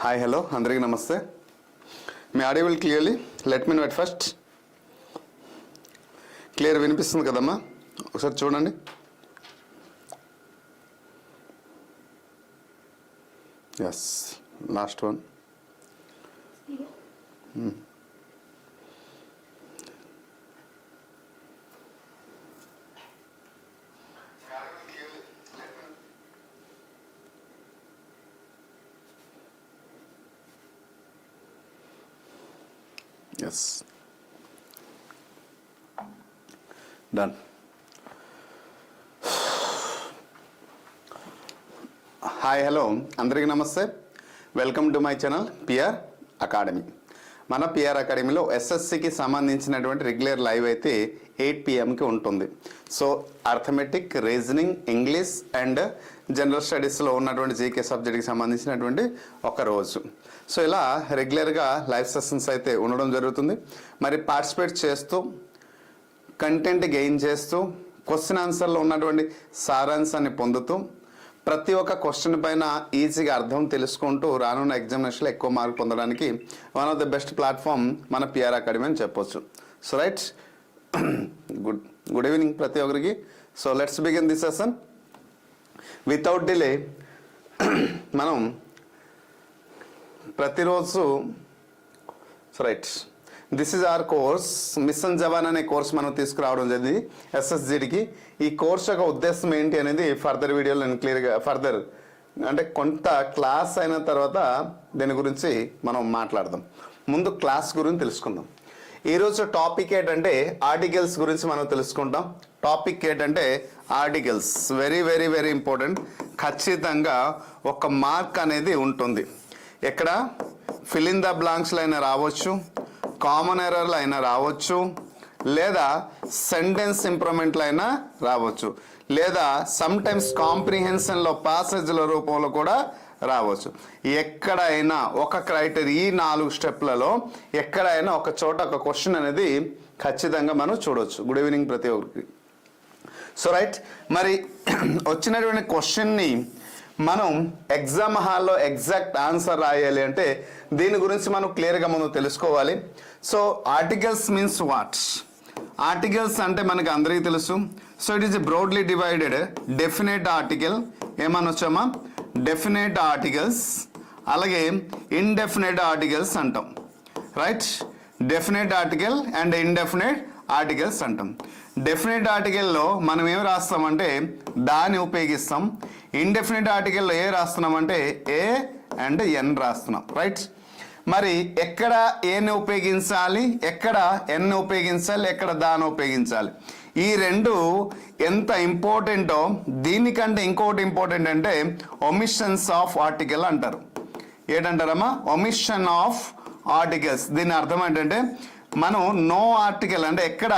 Hi hello అందరికీ నమస్తే. మీ audio clearly let me know at first. Clear వినిపిస్తుంది కదమ్మా? ఒకసారి చూడండి. Yes, last one. Yes. Done. Hi hello అందరికీ నమస్తే. Welcome to my channel PR academy. మన పిఆర్ అకాడమీలో ఎస్ఎస్సికి సంబంధించినటువంటి రెగ్యులర్ లైవ్ అయితే 8 PM ఉంటుంది. So arithmetic, reasoning, English and general స్టడీస్లో ఉన్నటువంటి జీకే సబ్జెక్ట్కి సంబంధించినటువంటి ఒక రోజు. సో ఇలా రెగ్యులర్గా లైవ్ సెషన్స్ అయితే ఉండడం జరుగుతుంది. మరి పార్టిసిపేట్ చేస్తూ కంటెంట్ గెయిన్ చేస్తూ క్వశ్చన్ ఆన్సర్లో ఉన్నటువంటి సారాంశాన్ని పొందుతూ ప్రతి ఒక్క క్వశ్చన్ పైన ఈజీగా అర్థం తెలుసుకుంటూ రానున్న ఎగ్జామినేషన్లో ఎక్కువ మార్క్ పొందడానికి one of the best platform మన పిఆర్ అకాడమీ అని చెప్పొచ్చు. సో రైట్, గుడ్ ఈవినింగ్ ప్రతి ఒక్కరికి. So let's begin this session without delay. మనం ప్రతిరోజు right, this is our course. Mission Jawan అనే కోర్స్ మనం తీసుకురావడం జరిగింది ఎస్ఎస్జిడికి. ఈ కోర్స్ యొక్క ఉద్దేశం ఏంటి అనేది ఫర్దర్ వీడియోలో నేను క్లియర్గా అంటే కొంత క్లాస్ అయిన తర్వాత దీని గురించి మనం మాట్లాడదాం. ముందు క్లాస్ గురించి తెలుసుకుందాం. ఈరోజు టాపిక్ ఏంటంటే ఆర్టికల్స్ గురించి మనం తెలుసుకుంటాం. టాపిక్ ఏంటంటే articles. Very very very important. ఖచ్చితంగా ఒక మార్క్ అనేది ఉంటుంది. ఎక్కడ ఫిల్ ఇన్ ద బ్లాంక్స్లో అయినా రావచ్చు, కామన్ ఎర్రర్లు అయినా రావచ్చు, లేదా సెంటెన్స్ ఇంప్రూవ్మెంట్లు అయినా రావచ్చు, లేదా సమ్ టైమ్స్ కాంప్రిహెన్షన్లో ప్యాసేజ్ల రూపంలో కూడా రావచ్చు. ఎక్కడైనా ఒక క్రైటీరియా, ఈ 4 స్టెప్లలో ఎక్కడైనా ఒక చోట ఒక క్వశ్చన్ అనేది ఖచ్చితంగా మనం చూడవచ్చు. గుడ్ ఈవినింగ్ ప్రతి ఒక్కరికి. సో రైట్, మరి వచ్చినటువంటి క్వశ్చన్ని మనం ఎగ్జామ్ హాల్లో ఎగ్జాక్ట్ ఆన్సర్ రాయాలి అంటే దీని గురించి మనం క్లియర్గా మనం తెలుసుకోవాలి. So articles means what? Articles అంటే మనకు అందరికీ తెలుసు. So it is broadly divided. Definite article ఏమనొచ్చామా? డెఫినెట్ ఆర్టికల్స్, అలాగే ఇండెఫినెట్ ఆర్టికల్స్ అంటాం. Right, definite article and indefinite articles అంటాం. డెఫినెట్ ఆర్టికల్లో మనం ఏం రాస్తామంటే దాన్ని ఉపయోగిస్తాం. ఇండెఫినెట్ ఆర్టికల్లో ఏ రాస్తున్నామంటే ఏ అండ్ ఎన్ రాస్తున్నాం. రైట్, మరి ఎక్కడ ఏని ఉపయోగించాలి, ఎక్కడ ఎన్ ఉపయోగించాలి, ఎక్కడ దాన్ని ఉపయోగించాలి, ఈ రెండు ఎంత ఇంపార్టెంటో దీనికంటే ఇంకోటి ఇంపార్టెంట్ అంటే ఒమిషన్స్ ఆఫ్ ఆర్టికల్ అంటారు. ఏంటంటారమ్మా? Omission of articles. దీని అర్థం ఏంటంటే మనం నో ఆర్టికల్ అంటే ఎక్కడ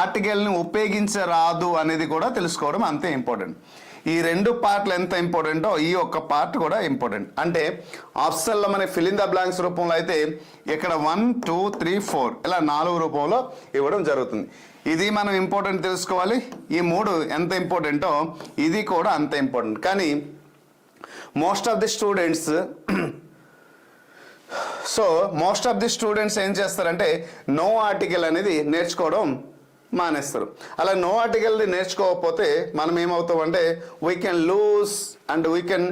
ఆర్టికల్ని ఉపయోగించరాదు అనేది కూడా తెలుసుకోవడం అంతే ఇంపార్టెంట్. ఈ 2 పార్ట్లు ఎంత ఇంపార్టెంటో ఈ ఒక్క పార్ట్ కూడా ఇంపార్టెంట్. అంటే ఆప్షన్లో మన ఫిల్ ఇన్ ద బ్లాంక్స్ రూపంలో అయితే ఇక్కడ 1 2 3 4 ఇలా 4 రూపంలో ఇవ్వడం జరుగుతుంది. ఇది మనం ఇంపార్టెంట్ తెలుసుకోవాలి. ఈ 3 ఎంత ఇంపార్టెంటో ఇది కూడా అంత ఇంపార్టెంట్. కానీ మోస్ట్ ఆఫ్ ది స్టూడెంట్స్ ఏం చేస్తారంటే నో ఆర్టికల్ అనేది నేర్చుకోవడం మానేస్తారు. అలా నో ఆర్టికల్ని నేర్చుకోకపోతే మనం ఏమవుతామంటే we can lose and we can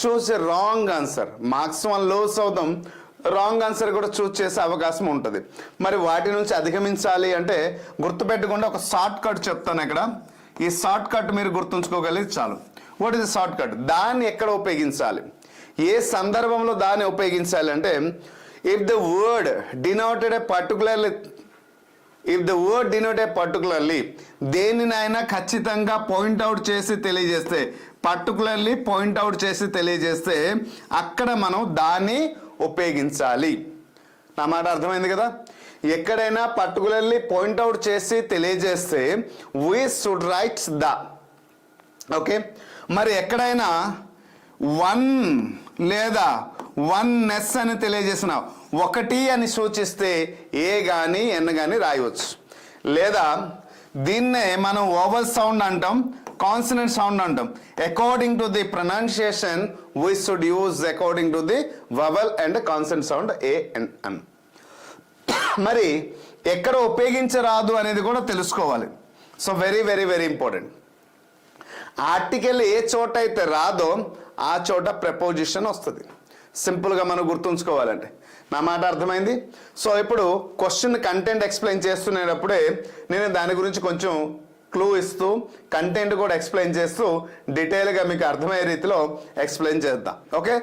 choose a wrong answer. Maximum lose అవుతాం, రాంగ్ ఆన్సర్ కూడా చూస్ చేసే అవకాశం ఉంటుంది. మరి వాటి నుంచి అధిగమించాలి అంటే గుర్తుపెట్టకుండా ఒక షార్ట్ కట్ చెప్తాను. ఇక్కడ ఈ షార్ట్ కట్ మీరు గుర్తుంచుకోగలిగి చాలు. What is the short cut? దాన్ని ఎక్కడ ఉపయోగించాలి, ఏ సందర్భంలో దాన్ని ఉపయోగించాలి అంటే if the word denoted particularly దేనినైనా ఖచ్చితంగా పాయింట్అవుట్ చేసి తెలియజేస్తే అక్కడ మనం దాన్ని ఉపయోగించాలి. నా మాట అర్థమైంది కదా? ఎక్కడైనా పర్టికులర్లీ పాయింట్అవుట్ చేసి తెలియజేస్తే we should right the. Okay, మరి ఎక్కడైనా వన్ లేదా వన్నెస్ అని తెలియజేసిన ఒకటి అని సూచిస్తే ఏ కానీ ఎన్ కానీ రాయవచ్చు. లేదా దీన్నే మనం ఓవల్ సౌండ్ అంటాం, కాన్సనెంట్ సౌండ్ అంటాం. According to the pronunciation we should use according to the vowel and consonant sound a and an. మరి ఎక్కడ ఉపయోగించరాదు అనేది కూడా తెలుసుకోవాలి. So very very very important. Article ఏ చోట అయితే రాదో ఆ చోట ప్రపోజిషన్ వస్తుంది. సింపుల్గా మనం గుర్తుంచుకోవాలంటే. నా మాట అర్థమైంది? సో ఇప్పుడు క్వశ్చన్ కంటెంట్ ఎక్స్ప్లెయిన్ చేస్తున్నప్పుడే నేను దాని గురించి కొంచెం క్లూ ఇస్తూ కంటెంట్ కూడా ఎక్స్ప్లెయిన్ చేస్తూ డీటెయిల్గా మీకు అర్థమయ్యే రీతిలో ఎక్స్ప్లెయిన్ చేద్దాం. Okay,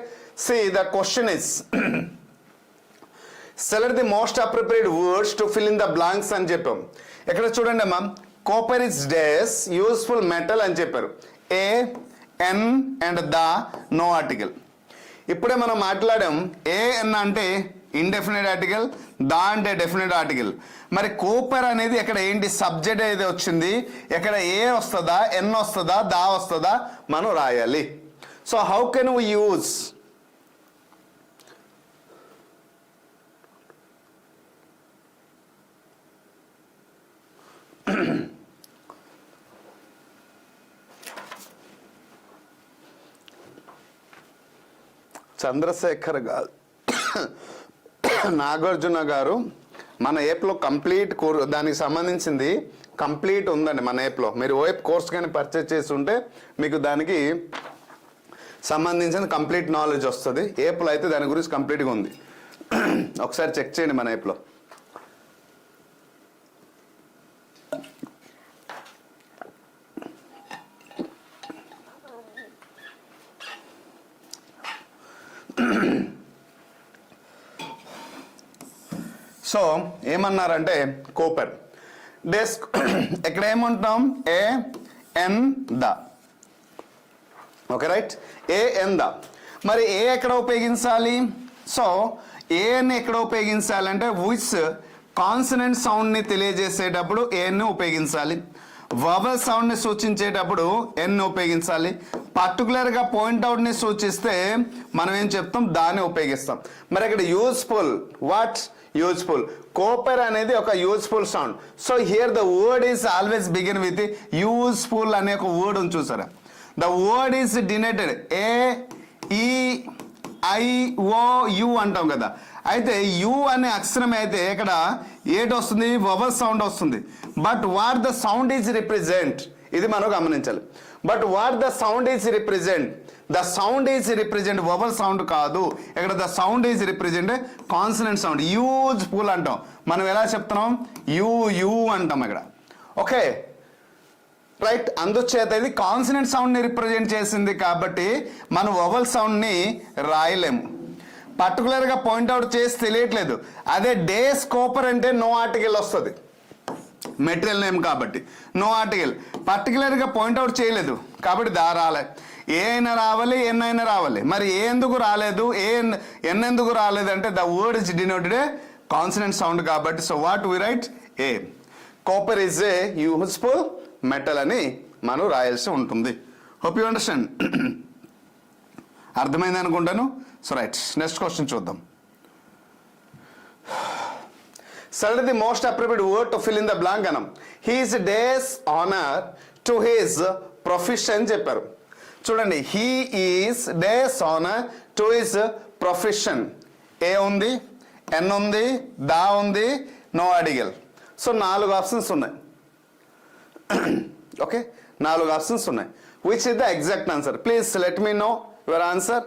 see the question is select the most appropriate words to fill in the blanks అని చెప్పాం. ఇక్కడ చూడండి అమ్మా, copper is days useful metal అని చెప్పారు. ఏ, ఎన్ అండ్ ద, నో ఆర్టికల్. ఇప్పుడే మనం మాట్లాడాం ఏ ఎన్ అంటే ఇండెఫినెట్ ఆర్టికల్, దా అంటే డెఫినెట్ ఆర్టికల్. మరి కూపర్ అనేది ఇక్కడ ఏంటి సబ్జెక్ట్ ఏది వచ్చింది, ఎక్కడ ఏ వస్తుందా, ఎన్ వస్తుందా, దా వస్తుందా మనం రాయాలి. So how can we use Chandrashekar garu Nagarjuna గారు మన ఏప్లో కంప్లీట్ దానికి సంబంధించింది కంప్లీట్ ఉందండి మన ఏప్లో. మీరు ఓఎప్ కోర్స్ కానీ పర్చేజ్ చేసి ఉంటే మీకు దానికి సంబంధించిన కంప్లీట్ నాలెడ్జ్ వస్తుంది. ఏప్లో అయితే దాని గురించి కంప్లీట్గా ఉంది. ఒకసారి చెక్ చేయండి మన ఏప్లో. సో ఏమన్నారంటే కోపర్ డెస్క్ ఎక్కడ ఏమంటున్నాం a an the. Okay right, a an the. మరి ఏ ఎక్కడ ఉపయోగించాలి? సో ఏని ఎక్కడ ఉపయోగించాలంటే విచ్ కాన్సనెంట్ సౌండ్ని తెలియజేసేటప్పుడు ఏని ఉపయోగించాలి. వవల్ సౌండ్ని సూచించేటప్పుడు ఎన్ ఉపయోగించాలి. పర్టికులర్గా పాయింట్అవుట్ని సూచిస్తే మనం ఏం చెప్తాం, దాన్ని ఉపయోగిస్తాం. మరి ఇక్కడ యూజ్ఫుల్, వాట్ యూజ్ఫుల్, కోపర్ అనేది ఒక useful sound. So here the word is always begin with useful అనే ఒక వర్డ్ ఉంది చూసారా. ద వర్డ్ ఈస్ డినోటెడ్ ఏ ఈ ఐ ఓ యు అంటాం కదా. అయితే యు అనే అక్షరం అయితే ఇక్కడ ఏటి వస్తుంది, వవల్ సౌండ్ వస్తుంది. But what the sound is represent, ఇది మనం గమనించాలి. But what the sound is represent, the sound is represent vowel sound కాదు. ఇక్కడ the sound is represent consonant sound. Useful అంటాం మనం. ఎలా చెప్తున్నాం, యు యు అంటాం ఇక్కడ. ఓకే రైట్, అందుచేత ఇది కాన్సనెంట్ సౌండ్ని రిప్రజెంట్ చేసింది కాబట్టి మనం వవల్ సౌండ్ని రాయలేము. పర్టికులర్గా పాయింట్అవుట్ చేసి తెలియట్లేదు. అదే డేస్ కోపర్ అంటే నో ఆర్టికల్ వస్తుంది, మెటీరియల్ నేమ్ కాబట్టి నో ఆర్టికల్. పర్టికులర్గా పాయింట్అవుట్ చేయలేదు కాబట్టి దా రాలే. ఏ అయినా రావాలి, ఎన్ అయినా రావాలి. మరి ఏ ఎందుకు రాలేదు, ఎన్ ఎందుకు రాలేదు అంటే the word is denoted consonant sound కాబట్టి. So what we write, a. Copper is a useful metal అని మనం రాయాల్సి ఉంటుంది. Hope you understand. అర్థమైంది అనుకుంటాను. సో రైట్, నెక్స్ట్ క్వశ్చన్ చూద్దాం. Select the most appropriate word to fill in the blank anam. His day's honor to his profession చెప్పారు. చూడండి, he is day's honor to his profession. ఏ ఉంది, ఎన్ ఉంది, the ఉంది, no article. So 4 options ఉన్నాయి. Okay, 4 options ఉన్నాయి. Which is the exact answer? Please let me know your answer.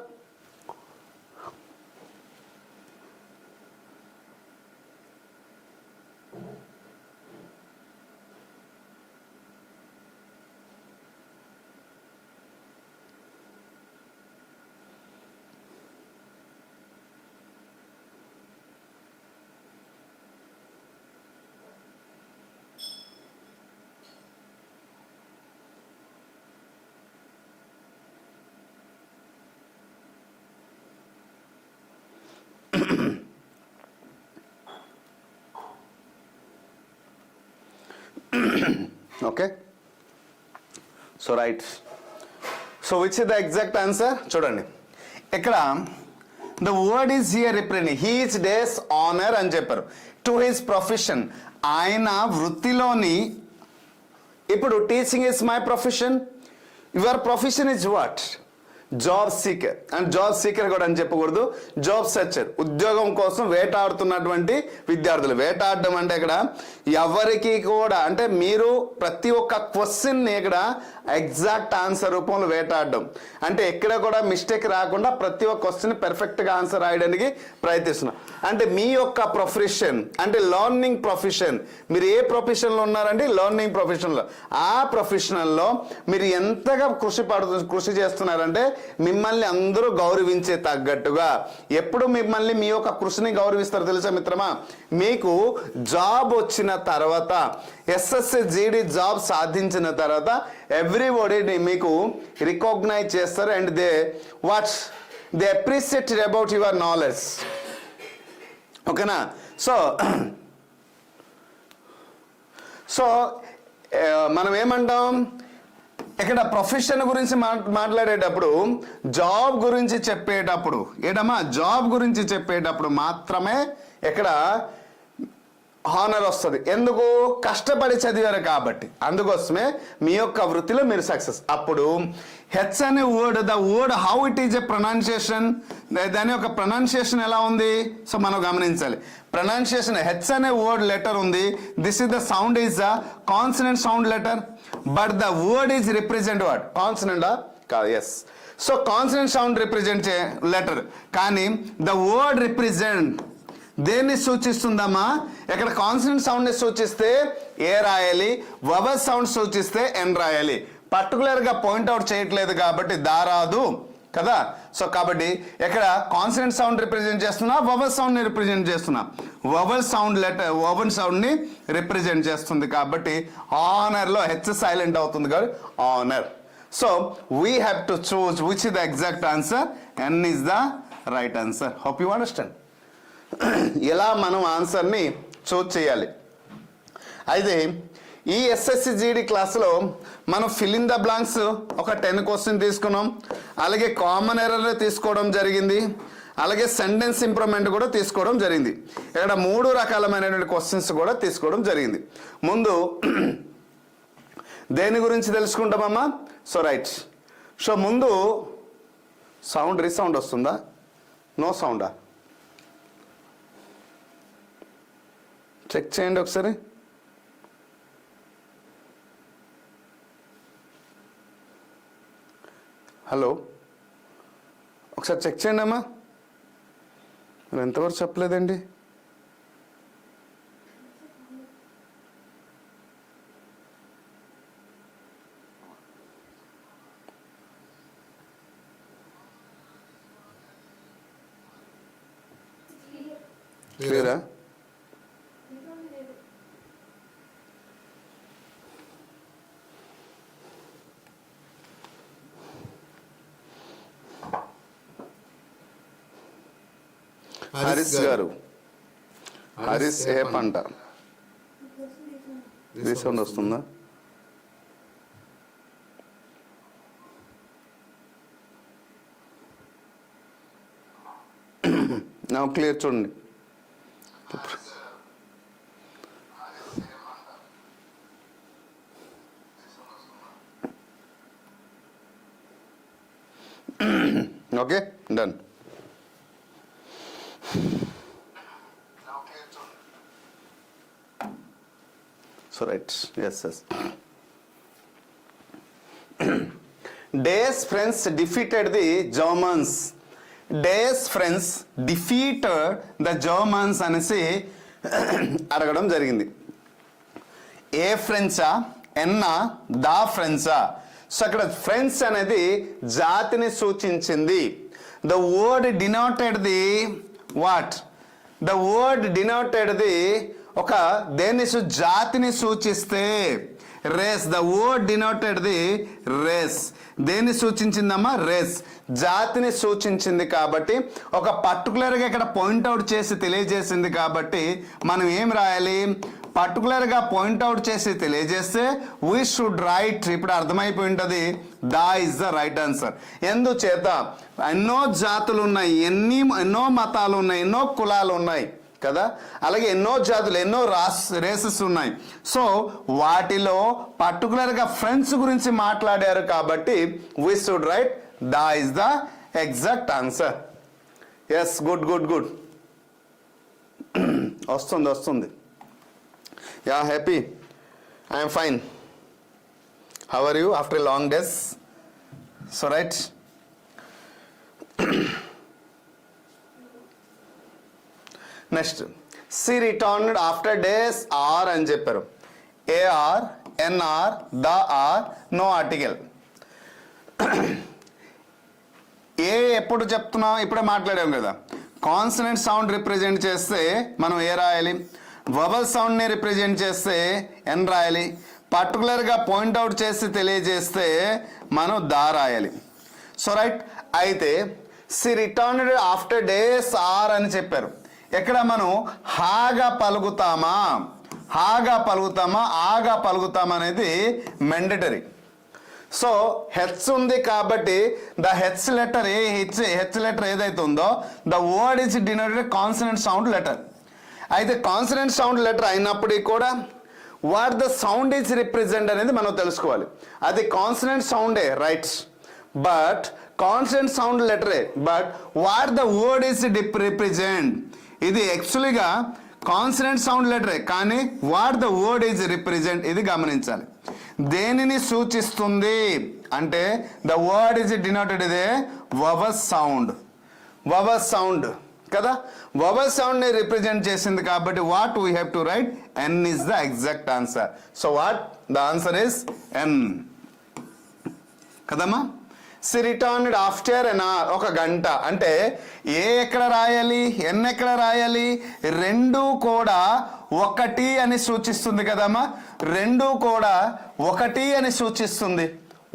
Okay, so right. So which is the exact answer? చూడండి ఇక్కడ the word is here represent his this honour అని చెప్పారు. To his profession, ఆయన వృత్తిలోని. ఇప్పుడు teaching is my profession, your profession is what? Job seeker. And job seeker కూడా అని చెప్పకూడదు, జాబ్ సర్చర్. ఉద్యోగం కోసం వేటాడుతున్నటువంటి విద్యార్థులు. వేటాడడం అంటే ఇక్కడ ఎవరికి కూడా, అంటే మీరు ప్రతి ఒక్క క్వశ్చన్ని ఇక్కడ ఎగ్జాక్ట్ ఆన్సర్ రూపంలో వేటాడడం అంటే ఎక్కడ కూడా మిస్టేక్ రాకుండా ప్రతి ఒక్క క్వశ్చన్ పెర్ఫెక్ట్గా ఆన్సర్ రాయడానికి ప్రయత్నిస్తున్నాం. అంటే మీ యొక్క ప్రొఫెషన్ అంటే లర్నింగ్ ప్రొఫెషన్, మీరు ఏ ప్రొఫెషన్లో ఉన్నారండి? లర్నింగ్ ప్రొఫెషన్లో. ఆ ప్రొఫెషనల్లో మీరు ఎంతగా కృషి చేస్తున్నారంటే మిమ్మల్ని అందరూ గౌరవించే తగ్గట్టుగా. ఎప్పుడు మిమ్మల్ని మీ యొక్క కృషిని గౌరవిస్తారు తెలుసా మిత్రమా? మీకు జాబ్ వచ్చిన తర్వాత, ఎస్ఎస్సి జీడీ జాబ్ సాధించిన తర్వాత ఎవ్రీబడి మీకు రికగ్నైజ్ చేస్తారు. And they appreciate about your knowledge. ఓకేనా? సో మనం ఏమంటాం ఇక్కడ ప్రొఫెషన్ గురించి మాట్లాడేటప్పుడు, జాబ్ గురించి చెప్పేటప్పుడు ఏడమ్మా, జాబ్ గురించి చెప్పేటప్పుడు మాత్రమే ఇక్కడ హానర్ వస్తుంది. ఎందుకు? కష్టపడి చదివారు కాబట్టి. అందుకోసమే మీ యొక్క వృత్తిలో మీరు సక్సెస్. అప్పుడు హెచ్ అనే word, the word how it is a pronunciation, దాని యొక్క ప్రొనౌన్సియేషన్ ఎలా ఉంది? సో మనం గమనించాలి. ప్రొనౌన్సియేషన్ హెచ్ అనే వర్డ్ లెటర్ ఉంది. This is the sound is the consonant sound letter, but the word is represent what? కాన్సనెంటా? కాదు. Yes. So consonant sound represent letter, కానీ ద వర్డ్ రిప్రజెంట్ దేన్ని సూచిస్తుందమ్మా? ఇక్కడ కాన్సనెంట్ సౌండ్ని సూచిస్తే ఏ రాయాలి, వవల్ సౌండ్ సూచిస్తే ఎన్ రాయాలి. పర్టికులర్గా పాయింట్అవుట్ చేయట్లేదు కాబట్టి దారాదు కదా. సో కాబట్టి ఇక్కడ కాన్సనెంట్ సౌండ్ రిప్రజెంట్ చేస్తున్నా, వవల్ సౌండ్ని రిప్రజెంట్ చేస్తున్నా. వవల్ సౌండ్ లెటర్ వవల్ సౌండ్ని రిప్రజెంట్ చేస్తుంది కాబట్టి ఆనర్లో హెచ్ సైలెంట్ అవుతుంది కాబట్టి honour. So we have to choose which is the exact answer. An is the right answer. Hope you understand. ఎలా మనం ఆన్సర్ని చూజ్ చేయాలి. అయితే ఈ ఎస్ఎస్సి జీడీ క్లాస్లో మనం ఫిల్ ఇన్ ద బ్లాంక్స్ ఒక 10 క్వశ్చన్ తీసుకున్నాం. అలాగే కామన్ ఎర్రర్ తీసుకోవడం జరిగింది. అలాగే సెంటెన్స్ ఇంప్రూవ్మెంట్ కూడా తీసుకోవడం జరిగింది. ఇక్కడ 3 రకాలమైనటువంటి క్వశ్చన్స్ కూడా తీసుకోవడం జరిగింది. ముందు దేని గురించి తెలుసుకుంటామమ్మా? So right. సో ముందు సౌండ్ రీసౌండ్ వస్తుందా? నో సౌండా? చెక్ చేయండి ఒకసారి. హలో, ఒకసారి చెక్ చేయండి అమ్మా. మీరు ఎంతవరకు చెప్పలేదండి? క్లియరా? హరీష్ గారు, హరీష్ ఏ పంట? రీసౌండ్ వస్తుందా? నా క్లియర్ చూడండి. Okay, done. So right, yes. Day's friends defeated the Germans. Day's friends defeated the Germans అనేసి అడగడం జరిగింది. ఏ ఫ్రెండ్సా, ఎన్నా, దా ఫ్రెండ్సా? సో అక్కడ ఫ్రెండ్స్ అనేది జాతిని సూచించింది. The word denoted the what? The word denoted the ఒక దేన్ని జాతిని సూచిస్తే race. The word denoted the race. దేన్ని సూచించిందమ్మా? రేస్. జాతిని సూచించింది కాబట్టి ఒక పర్టికులర్గా ఇక్కడ పాయింట్అవుట్ చేసి తెలియజేసింది కాబట్టి మనం ఏం రాయాలి? పర్టికులర్గా పాయింట్అవుట్ చేసి తెలియజేస్తే వీ షుడ్ రైట్. ఇప్పుడు అర్థమైపోయి ఉంటుంది, దా ఇస్ ద రైట్ ఆన్సర్. ఎందుచేత ఎన్నో జాతులు ఉన్నాయి, ఎన్నో మతాలు ఉన్నాయి, ఎన్నో కులాలు ఉన్నాయి కదా, అలాగే ఎన్నో జాతులు, ఎన్నో రేసెస్ ఉన్నాయి. సో వాటిలో పర్టికులర్గా ఫ్రెండ్స్ గురించి మాట్లాడారు కాబట్టి we should write the is the exact answer. Yes, good good good. వస్తుంది. Yeah, happy. I'm fine. How are you after long days? So right. Next, she returned after dash hour అని చెప్పారు. A hour, an hour, the hour, no article. A ఎప్పుడు చెప్తున్నాం? ఇప్పుడే మాట్లాడాం కదా. Consonant sound represent చేస్తే మనం ఏ రాయాలి, వవల్ సౌండ్ని రిప్రజెంట్ చేస్తే ఎన్ రాయాలి, పర్టికులర్గా పాయింట్అవుట్ చేసి తెలియజేస్తే మనం దా రాయాలి. So right. అయితే she returned after dash hour అని చెప్పారు. ఇక్కడ మనం హాగా పలుకుతామా, ఆగా పలుకుతామా అనేది మెండటరీ. సో హెచ్ ఉంది కాబట్టి the H letter, H letter ఏదైతే ఉందో the word is denoted consonant sound letter. అయితే కాన్సనెంట్ సౌండ్ లెటర్ అయినప్పటికీ కూడా what the sound is represent అనేది మనం తెలుసుకోవాలి. అది కాన్సనెంట్ సౌండే రైట్, బట్ కాన్సనెంట్ సౌండ్ లెటరే, but what the word is represent. ఇది యాక్చువల్గా కాన్సనెంట్ సౌండ్ లెటరే, కానీ what the word is represent ఇది గమనించాలి. దేనిని సూచిస్తుంది అంటే ద వర్డ్ ఈజ్ డినోటెడ్ ఇదే వవల్ సౌండ్ కదా. వవల్ సౌండ్ ని రిప్రజెంట్ చేసింది కాబట్టి what we have to write an is the exact answer. So what the answer is an కదమ్మా. She returned after an hour, ఒక గంట అంటే ఏ ఎక్కడ రాయాలి, ఎన్ ఎక్కడ రాయాలి? రెండు కూడా ఒకటి అని సూచిస్తుంది కదమ్మా. రెండు కూడా ఒకటి అని సూచిస్తుంది.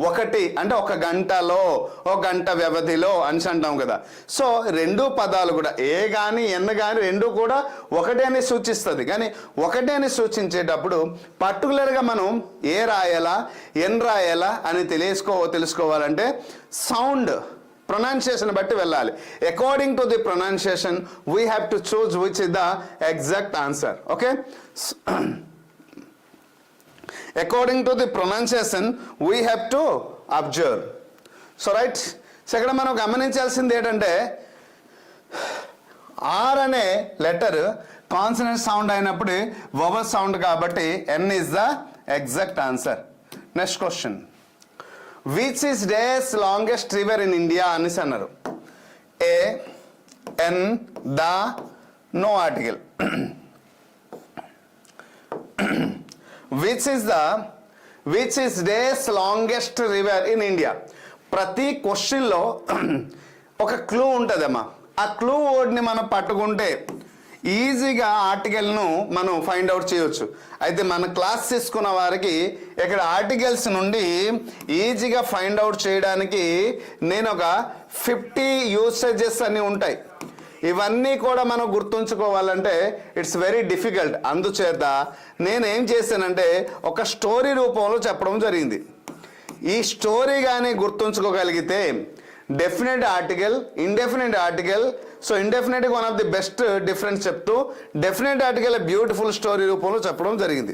ఒకటి అంటే ఒక గంటలో, ఒక గంట వ్యవధిలో అని అంటాం కదా. సో రెండు పదాలు కూడా ఏ కానీ ఎన్ కానీ రెండు కూడా ఒకటే అని సూచిస్తుంది. కానీ ఒకటే అని సూచించేటప్పుడు పర్టికులర్గా మనం ఏ రాయాలా, ఎన్ రాయాలా అని తెలుసుకోవాలంటే సౌండ్ ప్రొనౌన్సియేషన్ బట్టి వెళ్ళాలి. According to the pronunciation we have to choose which is the exact answer. Okay, according to the pronunciation we have to observe. So right. So ఇక్కడ మనం గమనించాల్సింది ఏంటంటే ఆర్ అనే లెటర్ కాన్సనెంట్ సౌండ్ అయినప్పుడు vowel sound కాబట్టి an is the exact answer. Next question, which is dash longest river in India అనేసి అన్నారు. A, an, the, no article. which is days longest river in India. ప్రతి క్వశ్చన్లో ఒక clue ఉంటుందమ్మా. ఆ clue వర్డ్ని మనం పట్టుకుంటే ఈజీగా ఆర్టికల్ను మనం ఫైండ్ అవుట్ చేయవచ్చు. అయితే మన క్లాస్ తీసుకున్న వారికి ఇక్కడ ఆర్టికల్స్ నుండి ఈజీగా ఫైండ్ అవుట్ చేయడానికి నేను ఒక 50 యూసేజెస్ అన్నీ ఉంటాయి. ఇవన్నీ కూడా మనం గుర్తుంచుకోవాలంటే ఇట్స్ వెరీ డిఫికల్ట్. అందుచేత నేనేం చేశానంటే ఒక స్టోరీ రూపంలో చెప్పడం జరిగింది. ఈ స్టోరీ కానీ గుర్తుంచుకోగలిగితే definite article, indefinite article, so indefinite one of the best difference చెప్తూ డెఫినెట్ ఆర్టికల్ బ్యూటిఫుల్ స్టోరీ రూపంలో చెప్పడం జరిగింది.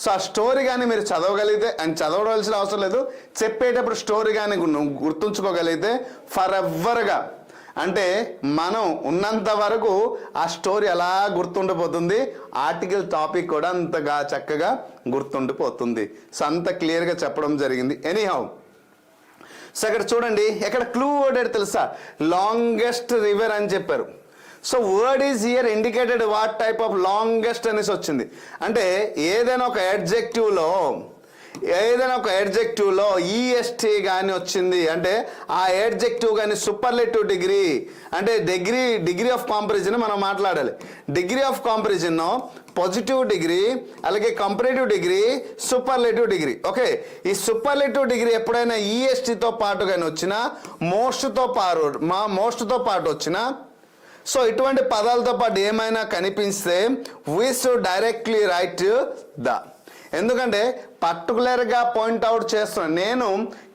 సో ఆ స్టోరీ కానీ మీరు చదవగలిగితే, అని చదవవలసిన అవసరం లేదు, చెప్పేటప్పుడు స్టోరీ కానీ గుర్తుంచుకోగలిగితే ఫర్ ఎవర్గా అంటే మనం ఉన్నంత వరకు ఆ స్టోరీ అలా గుర్తుండిపోతుంది, ఆర్టికల్ టాపిక్ కూడా అంతగా చక్కగా గుర్తుండిపోతుంది. సో అంత క్లియర్గా చెప్పడం జరిగింది. ఎనీహౌ, సో ఇక్కడ చూడండి, ఎక్కడ క్లూ వర్డ్ తెలుసా, లాంగెస్ట్ రివర్ అని చెప్పారు. So word is here indicated what type of longest అనేసి వచ్చింది. అంటే ఏదైనా ఒక ఎడ్జెక్టివ్లో ఈఎస్టీ కానీ వచ్చింది అంటే ఆ ఎడ్జెక్టివ్ కానీ సూపర్లేటివ్ డిగ్రీ అంటే డిగ్రీ ఆఫ్ కాంపారిజన్ మనం మాట్లాడాలి. డిగ్రీ ఆఫ్ కాంపారిజన్ పాజిటివ్ డిగ్రీ, అలాగే comparative degree, superlative degree. Okay, ఈ సూపర్లేటివ్ డిగ్రీ ఎప్పుడైనా ఈఎస్టీతో పాటు కానీ వచ్చినా, మోస్ట్తో పాటు వచ్చినా, సో ఇటువంటి పదాలతో పాటు ఏమైనా కనిపిస్తే we should directly right the. ఎందుకంటే పర్టికులర్గా పాయింట్అవుట్ చేస్తున్నాను, నేను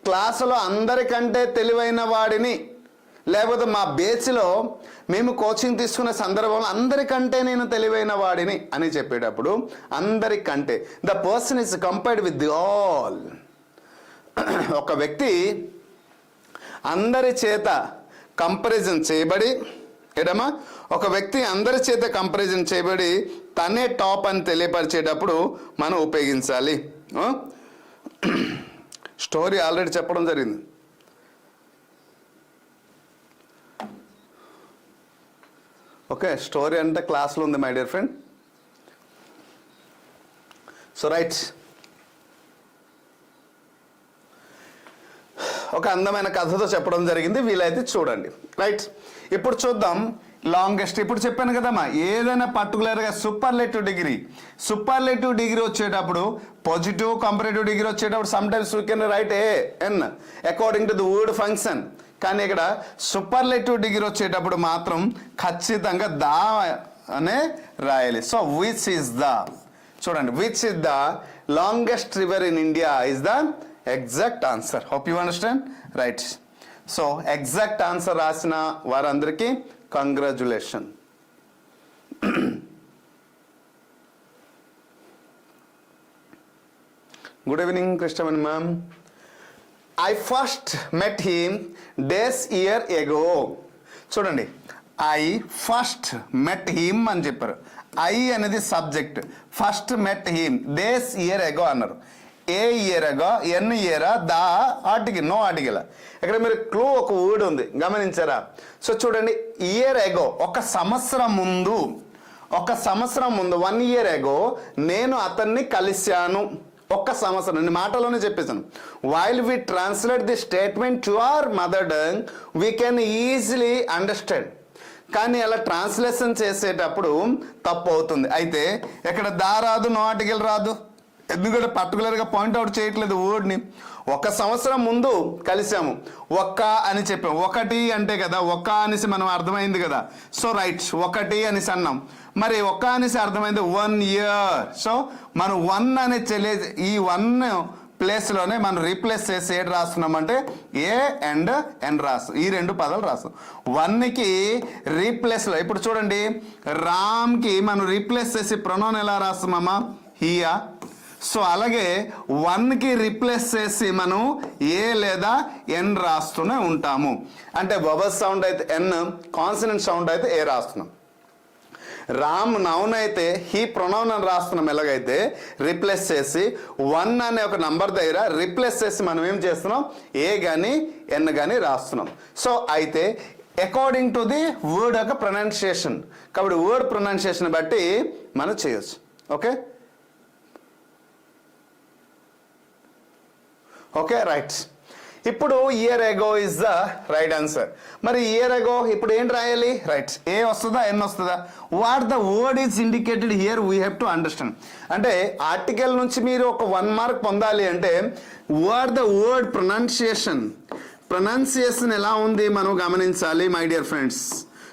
క్లాసులో అందరికంటే తెలివైన వాడిని, లేకపోతే మా బేచ్లో మేము కోచింగ్ తీసుకునే సందర్భంలో అందరికంటే నేను తెలివైన వాడిని అని చెప్పేటప్పుడు అందరికంటే the person is compared with the all. ఒక వ్యక్తి అందరి చేత కంపారిజన్ చేయబడి ఏడమ్మా, ఒక వ్యక్తి అందరి చేత కంపారిజన్ చేయబడి తనే టాప్ అని తెలియపరిచేటప్పుడు మనం ఉపయోగించాలి. స్టోరీ ఆల్రెడీ చెప్పడం జరిగింది. ఓకే, స్టోరీ అంటే క్లాస్లో ఉంది my dear friend. So right, ఒక అందమైన కథతో చెప్పడం జరిగింది, వీలైతే చూడండి. రైట్, ఇప్పుడు చూద్దాం లాంగెస్ట్. ఇప్పుడు చెప్పాను కదమ్మా, ఏదైనా పర్టికులర్గా సూపర్లేటివ్ డిగ్రీ వచ్చేటప్పుడు, పాజిటివ్ కంపరేటివ్ డిగ్రీ వచ్చేటప్పుడు sometimes you can write a an according to the word function. కానీ ఇక్కడ సూపర్లేటివ్ డిగ్రీ వచ్చేటప్పుడు మాత్రం ఖచ్చితంగా దా అనే రాయాలి. సో విచ్ ఈస్ ద, చూడండి, which is the longest river in India is the exact answer. Hope you understand. Right, so exact answer రాసిన వారందరికీ congratulation. Good evening Krishnamani ma'am. I first met him dash year ago. చూడండి, I first met him అని చెప్పారు. I అనేది subject, first met him dash year ago అన్నారు. A year ఎగో, ఎన్ ఇయరా, దా article, no article. ఇక్కడ మీరు క్లూ ఒక వర్డ్ ఉంది, గమనించారా? సో చూడండి, ఇయర్ ఎగో ఒక సంవత్సరం ముందు, 1 ఇయర్ ఎగో నేను అతన్ని కలిశాను. ఒక్క సంవత్సరం, నేను మాటలోనే చెప్పేసాను. While we translate the statement to our mother tongue we can easily understand. కానీ అలా ట్రాన్స్లేషన్ చేసేటప్పుడు తప్పు అవుతుంది. అయితే ఇక్కడ దా రాదు, నో ఆర్టికల్ రాదు, ఎందుకంటే పర్టికులర్గా పాయింట్అవుట్ చేయట్లేదు వర్డ్ని. 1 సంవత్సరం ముందు కలిసాము, ఒక్క అని చెప్పాం. ఒకటి అంటే కదా, ఒక్క అనేసి మనం అర్థమైంది కదా. సో రైట్, ఒకటి అనేసి అన్నాం. మరి ఒక్క అనేసి అర్థమైంది 1 ఇయర్. సో మనం 1 అనే ఈ 1 ప్లేస్లోనే మనం రీప్లేస్ చేసి ఏడు రాస్తున్నామంటే ఏ అండ్ ఎన్ రాసు, ఈ 2 పదాలు రాసు. 1కి రీప్లేస్లో, ఇప్పుడు చూడండి, రామ్కి మనం రీప్లేస్ చేసి ప్రొనౌన్ ఎలా రాస్తామమ్మా? హియా. సో అలాగే 1కి రీప్లేస్ చేసి మనం ఏ లేదా ఎన్ రాస్తూనే ఉంటాము. అంటే వవల్ సౌండ్ అయితే ఎన్, కాన్సనెంట్ సౌండ్ అయితే ఏ రాస్తున్నాం. రామ్ నౌన్ అయితే హీ ప్రొనౌన్ అని రాస్తున్నాం. ఎలాగైతే రీప్లేస్ చేసి 1 అనే ఒక నంబర్ దగ్గర రీప్లేస్ చేసి మనం ఏం చేస్తున్నాం? ఏ కానీ ఎన్ కానీ రాస్తున్నాం. సో అయితే అకార్డింగ్ టు ది వర్డ్ యొక్క ప్రొనౌన్సియేషన్, కాబట్టి వర్డ్ ప్రొనౌన్సియేషన్ బట్టి మనం చేయొచ్చు. Okay okay right. ఇప్పుడు year ago is the right answer. మరి ఇయర్ ఎగో ఇప్పుడు ఏం రాయాలి? రైట్, ఏ వస్తుందా ఎన్ వస్తుందా? What the word is indicated here we have to understand. అంటే ఆర్టికల్ నుంచి మీరు ఒక 1 మార్క్ పొందాలి అంటే వాట్ ద వర్డ్ ప్రొనౌన్సియేషన్ ఎలా ఉంది మనం గమనించాలి my dear friends.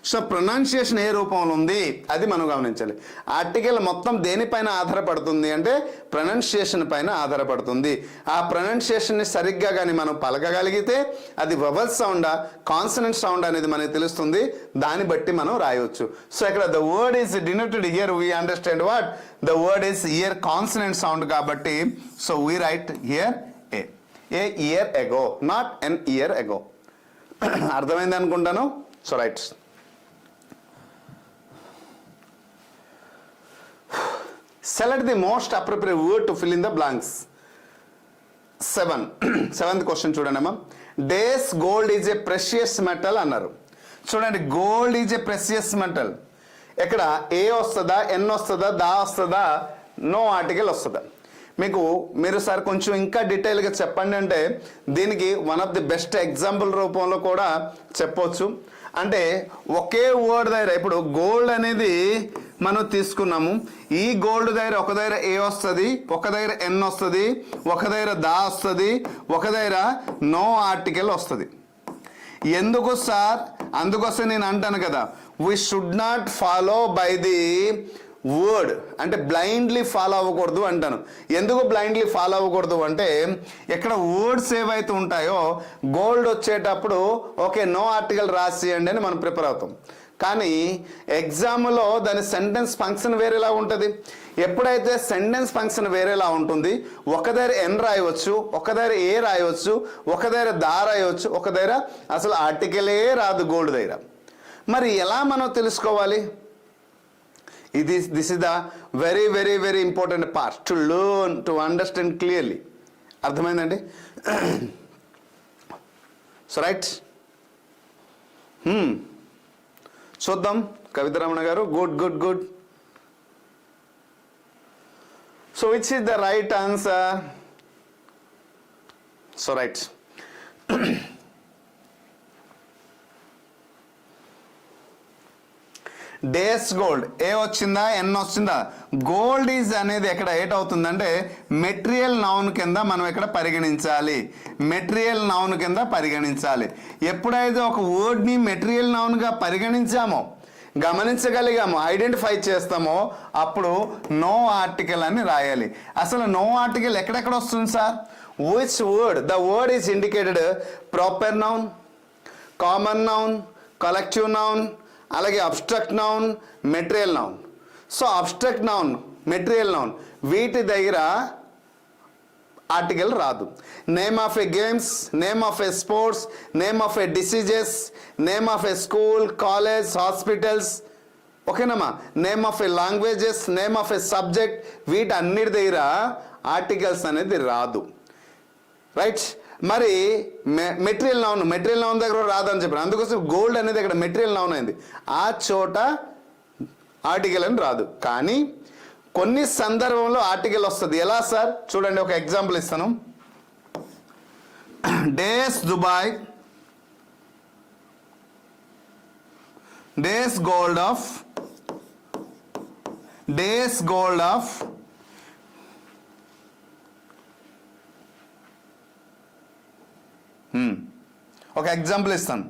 So pronunciation ఏ రూపంలో ఉంది అది మనం గమనించాలి. ఆర్టికల్ మొత్తం దేనిపైన ఆధారపడుతుంది అంటే ప్రొనౌన్సియేషన్ పైన ఆధారపడుతుంది. ఆ ప్రొనౌన్సియేషన్ని సరిగ్గా కానీ మనం పలకగలిగితే అది వవల్ సౌండా కాన్సనెంట్ సౌండ్ అనేది మనకి తెలుస్తుంది. దాన్ని బట్టి మనం రాయవచ్చు. సో ఇక్కడ the word is denoted here we understand what the word is here consonant sound కాబట్టి so we write here a year ago, not an year ago. అర్థమైంది అనుకుంటాను. So right, select the most appropriate word to fill in the blanks. 7th question చూడండి అమ్మా. Days gold is a precious metal అన్నారు. చూడండి, gold is a precious metal. ఇక్కడ ఏ వస్తుందా, an వస్తుందా, దా వస్తుందా, నో ఆర్టికల్ వస్తుందా? మీరు సార్ కొంచెం ఇంకా డీటెయిల్గా చెప్పండి అంటే దీనికి one of the best example రూపంలో కూడా చెప్పొచ్చు. అంటే ఒకే వర్డ్ దగ్గర, ఇప్పుడు గోల్డ్ అనేది మనం తీసుకున్నాము. ఈ గోల్డ్ దగ్గర ఒక దగ్గర ఏ వస్తుంది, ఒక దగ్గర ఎన్ వస్తుంది, ఒక దగ్గర దా వస్తుంది, ఒక దగ్గర నో ఆర్టికల్ వస్తుంది. ఎందుకు సార్? అందుకోసం నేను అంటాను కదా, we should not follow by the word, అంటే బ్లైండ్లీ ఫాలో అవ్వకూడదు అంటాను. ఎందుకు బ్లైండ్లీ ఫాలో అవ్వకూడదు అంటే ఇక్కడ వర్డ్స్ ఏవైతే ఉంటాయో గోల్డ్ వచ్చేటప్పుడు ఓకే నో ఆర్టికల్ రాసియండి అని మనం ప్రిపేర్ అవుతాం. కానీ ఎగ్జామ్లో దాని సెంటెన్స్ ఫంక్షన్ వేరేలా ఉంటుంది. ఎప్పుడైతే సెంటెన్స్ ఫంక్షన్ వేరేలా ఉంటుంది, ఒక దగ్గర ఎన్ రాయవచ్చు, ఒక దగ్గర ఏ రాయవచ్చు, ఒక దగ్గర దా రాయవచ్చు, ఒక దగ్గర అసలు ఆర్టికలే రాదు గోల్డ్ దగ్గర. మరి ఎలా మనం తెలుసుకోవాలి? This is the very very very important part to learn to understand clearly. అర్థమైందండి? సో రైట్, చూద్దాం కవితారమణ గారు. Good good good. So which is the right answer? So right, this gold. A వచ్చిందా ఎన్ వచ్చిందా? గోల్డ్ ఈజ్ అనేది ఎక్కడ at అవుతుందంటే material noun కింద మనం ఇక్కడ పరిగణించాలి. మెటీరియల్ నౌన్ కింద పరిగణించాలి. ఎప్పుడైతే ఒక వర్డ్ని మెటీరియల్ నౌన్గా పరిగణించామో, గమనించగలిగామో, ఐడెంటిఫై చేస్తామో అప్పుడు నో ఆర్టికల్ అని రాయాలి. అసలు నో ఆర్టికల్ ఎక్కడెక్కడ వస్తుంది sir? Which word? The word is indicated proper noun, common noun, collective noun, అలాగే abstract noun, material noun. So abstract noun, material noun వీటి దగ్గర ఆర్టికల్ రాదు. Name of a games, name of a sports, name of a diseases, name of a school, college, hospitals, ఓకేనమ్మా, name of a languages, name of a subject, వీటన్నిటి దగ్గర articles అనేది రాదు. Right? మరి material noun దగ్గర రాదని చెప్పారు. అందుకోసం గోల్డ్ అనేది ఇక్కడ మెటీరియల్ నౌన్ అయింది. ఆ చోట ఆర్టికల్ అని రాదు. కానీ కొన్ని సందర్భంలో ఆర్టికల్ వస్తుంది. ఎలా సార్? చూడండి, ఒక ఎగ్జాంపుల్ ఇస్తాను. Days Dubai, days gold of, days gold of ఒక ఎగ్జాంపుల్ ఇస్తాను.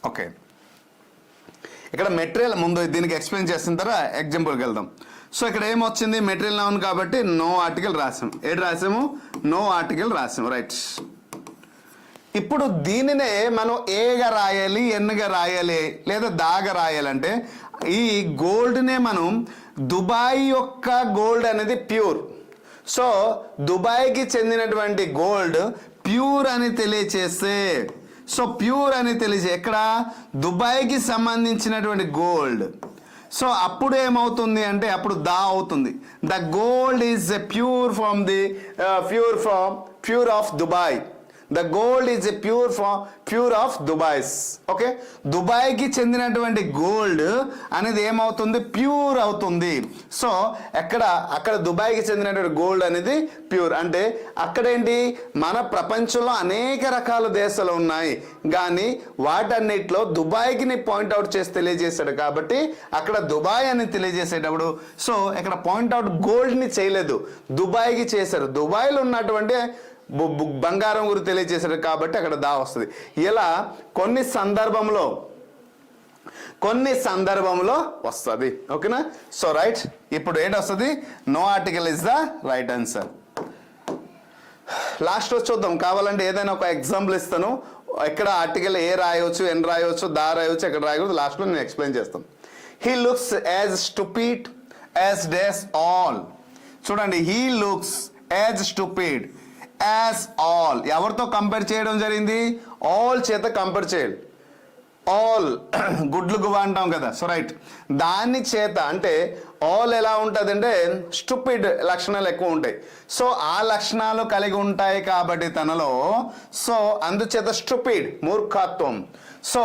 ఓకే, ఇక్కడ మెటీరియల్ ముందు దీనికి ఎక్స్ప్లెయిన్ చేసిన తర్వాత ఎగ్జాంపుల్కి వెళ్దాం. సో ఇక్కడ ఏమొచ్చింది? మెటీరియల్ నౌన్ కాబట్టి నో ఆర్టికల్ రాసాం. ఏది రాసాము? నో ఆర్టికల్ రాసాము. రైట్. ఇప్పుడు దీనినే మనం ఏగా రాయాలి, ఎన్గా రాయాలి, లేదా దాగా రాయాలంటే ఈ గోల్డ్నే మనం దుబాయ్ యొక్క గోల్డ్ అనేది ప్యూర్. సో దుబాయ్కి చెందినటువంటి గోల్డ్ ప్యూర్ అని తెలియచేస్తే, సో ప్యూర్ అని తెలియచే ఎక్కడ దుబాయ్కి సంబంధించినటువంటి గోల్డ్. సో అప్పుడు ఏమవుతుంది అంటే అప్పుడు దా అవుతుంది. The gold is a pure from the pure of Dubai. The gold is a pure of Dubai's. Okay, దుబాయ్కి చెందినటువంటి గోల్డ్ అనేది ఏమవుతుంది? ప్యూర్ అవుతుంది. సో అక్కడ దుబాయ్కి చెందినటువంటి గోల్డ్ అనేది ప్యూర్ అంటే అక్కడేంటి, మన ప్రపంచంలో అనేక రకాల దేశాలు ఉన్నాయి, కానీ వాటన్నిటిలో దుబాయ్కి పాయింట్అవుట్ చేసి తెలియజేశాడు. కాబట్టి అక్కడ దుబాయ్ అని తెలియజేసేటప్పుడు సో ఇక్కడ పాయింట్అవుట్ గోల్డ్ని చేయలేదు, దుబాయ్కి చేశారు. దుబాయ్లో ఉన్నటువంటి బంగారం గురించి తెలియజేశారు కాబట్టి అక్కడ దా వస్తుంది. ఇలా కొన్ని సందర్భంలో వస్తుంది. ఓకేనా? సో రైట్, ఇప్పుడు ఏంటి వస్తుంది? No article is the right answer. Last చూద్దాం. కావాలంటే ఏదైనా ఒక ఎగ్జాంపుల్ ఇస్తాను. ఎక్కడ ఆర్టికల్ ఏ రాయవచ్చు, ఎన్ రాయవచ్చు, దా రాయవచ్చు, ఎక్కడ రాయకూడదు, లాస్ట్లో నేను ఎక్స్ప్లెయిన్ చేస్తాను. He looks as stupid as this owl. చూడండి, he looks as stupid as owl. ఎవరితో కంపేర్ చేయడం జరిగింది? ఆల్ చేత కంపేర్ చేయాలి. ఆల్ గుడ్లు గువ్వ అంటాం కదా. సో రైట్, దాని చేత అంటే ఆల్ ఎలా ఉంటుంది అంటే స్టూపిడ్ లక్షణాలు ఎక్కువ ఉంటాయి. సో ఆ లక్షణాలు కలిగి ఉంటాయి కాబట్టి తనలో, సో అందుచేత స్టూపిడ్ మూర్ఖత్వం. సో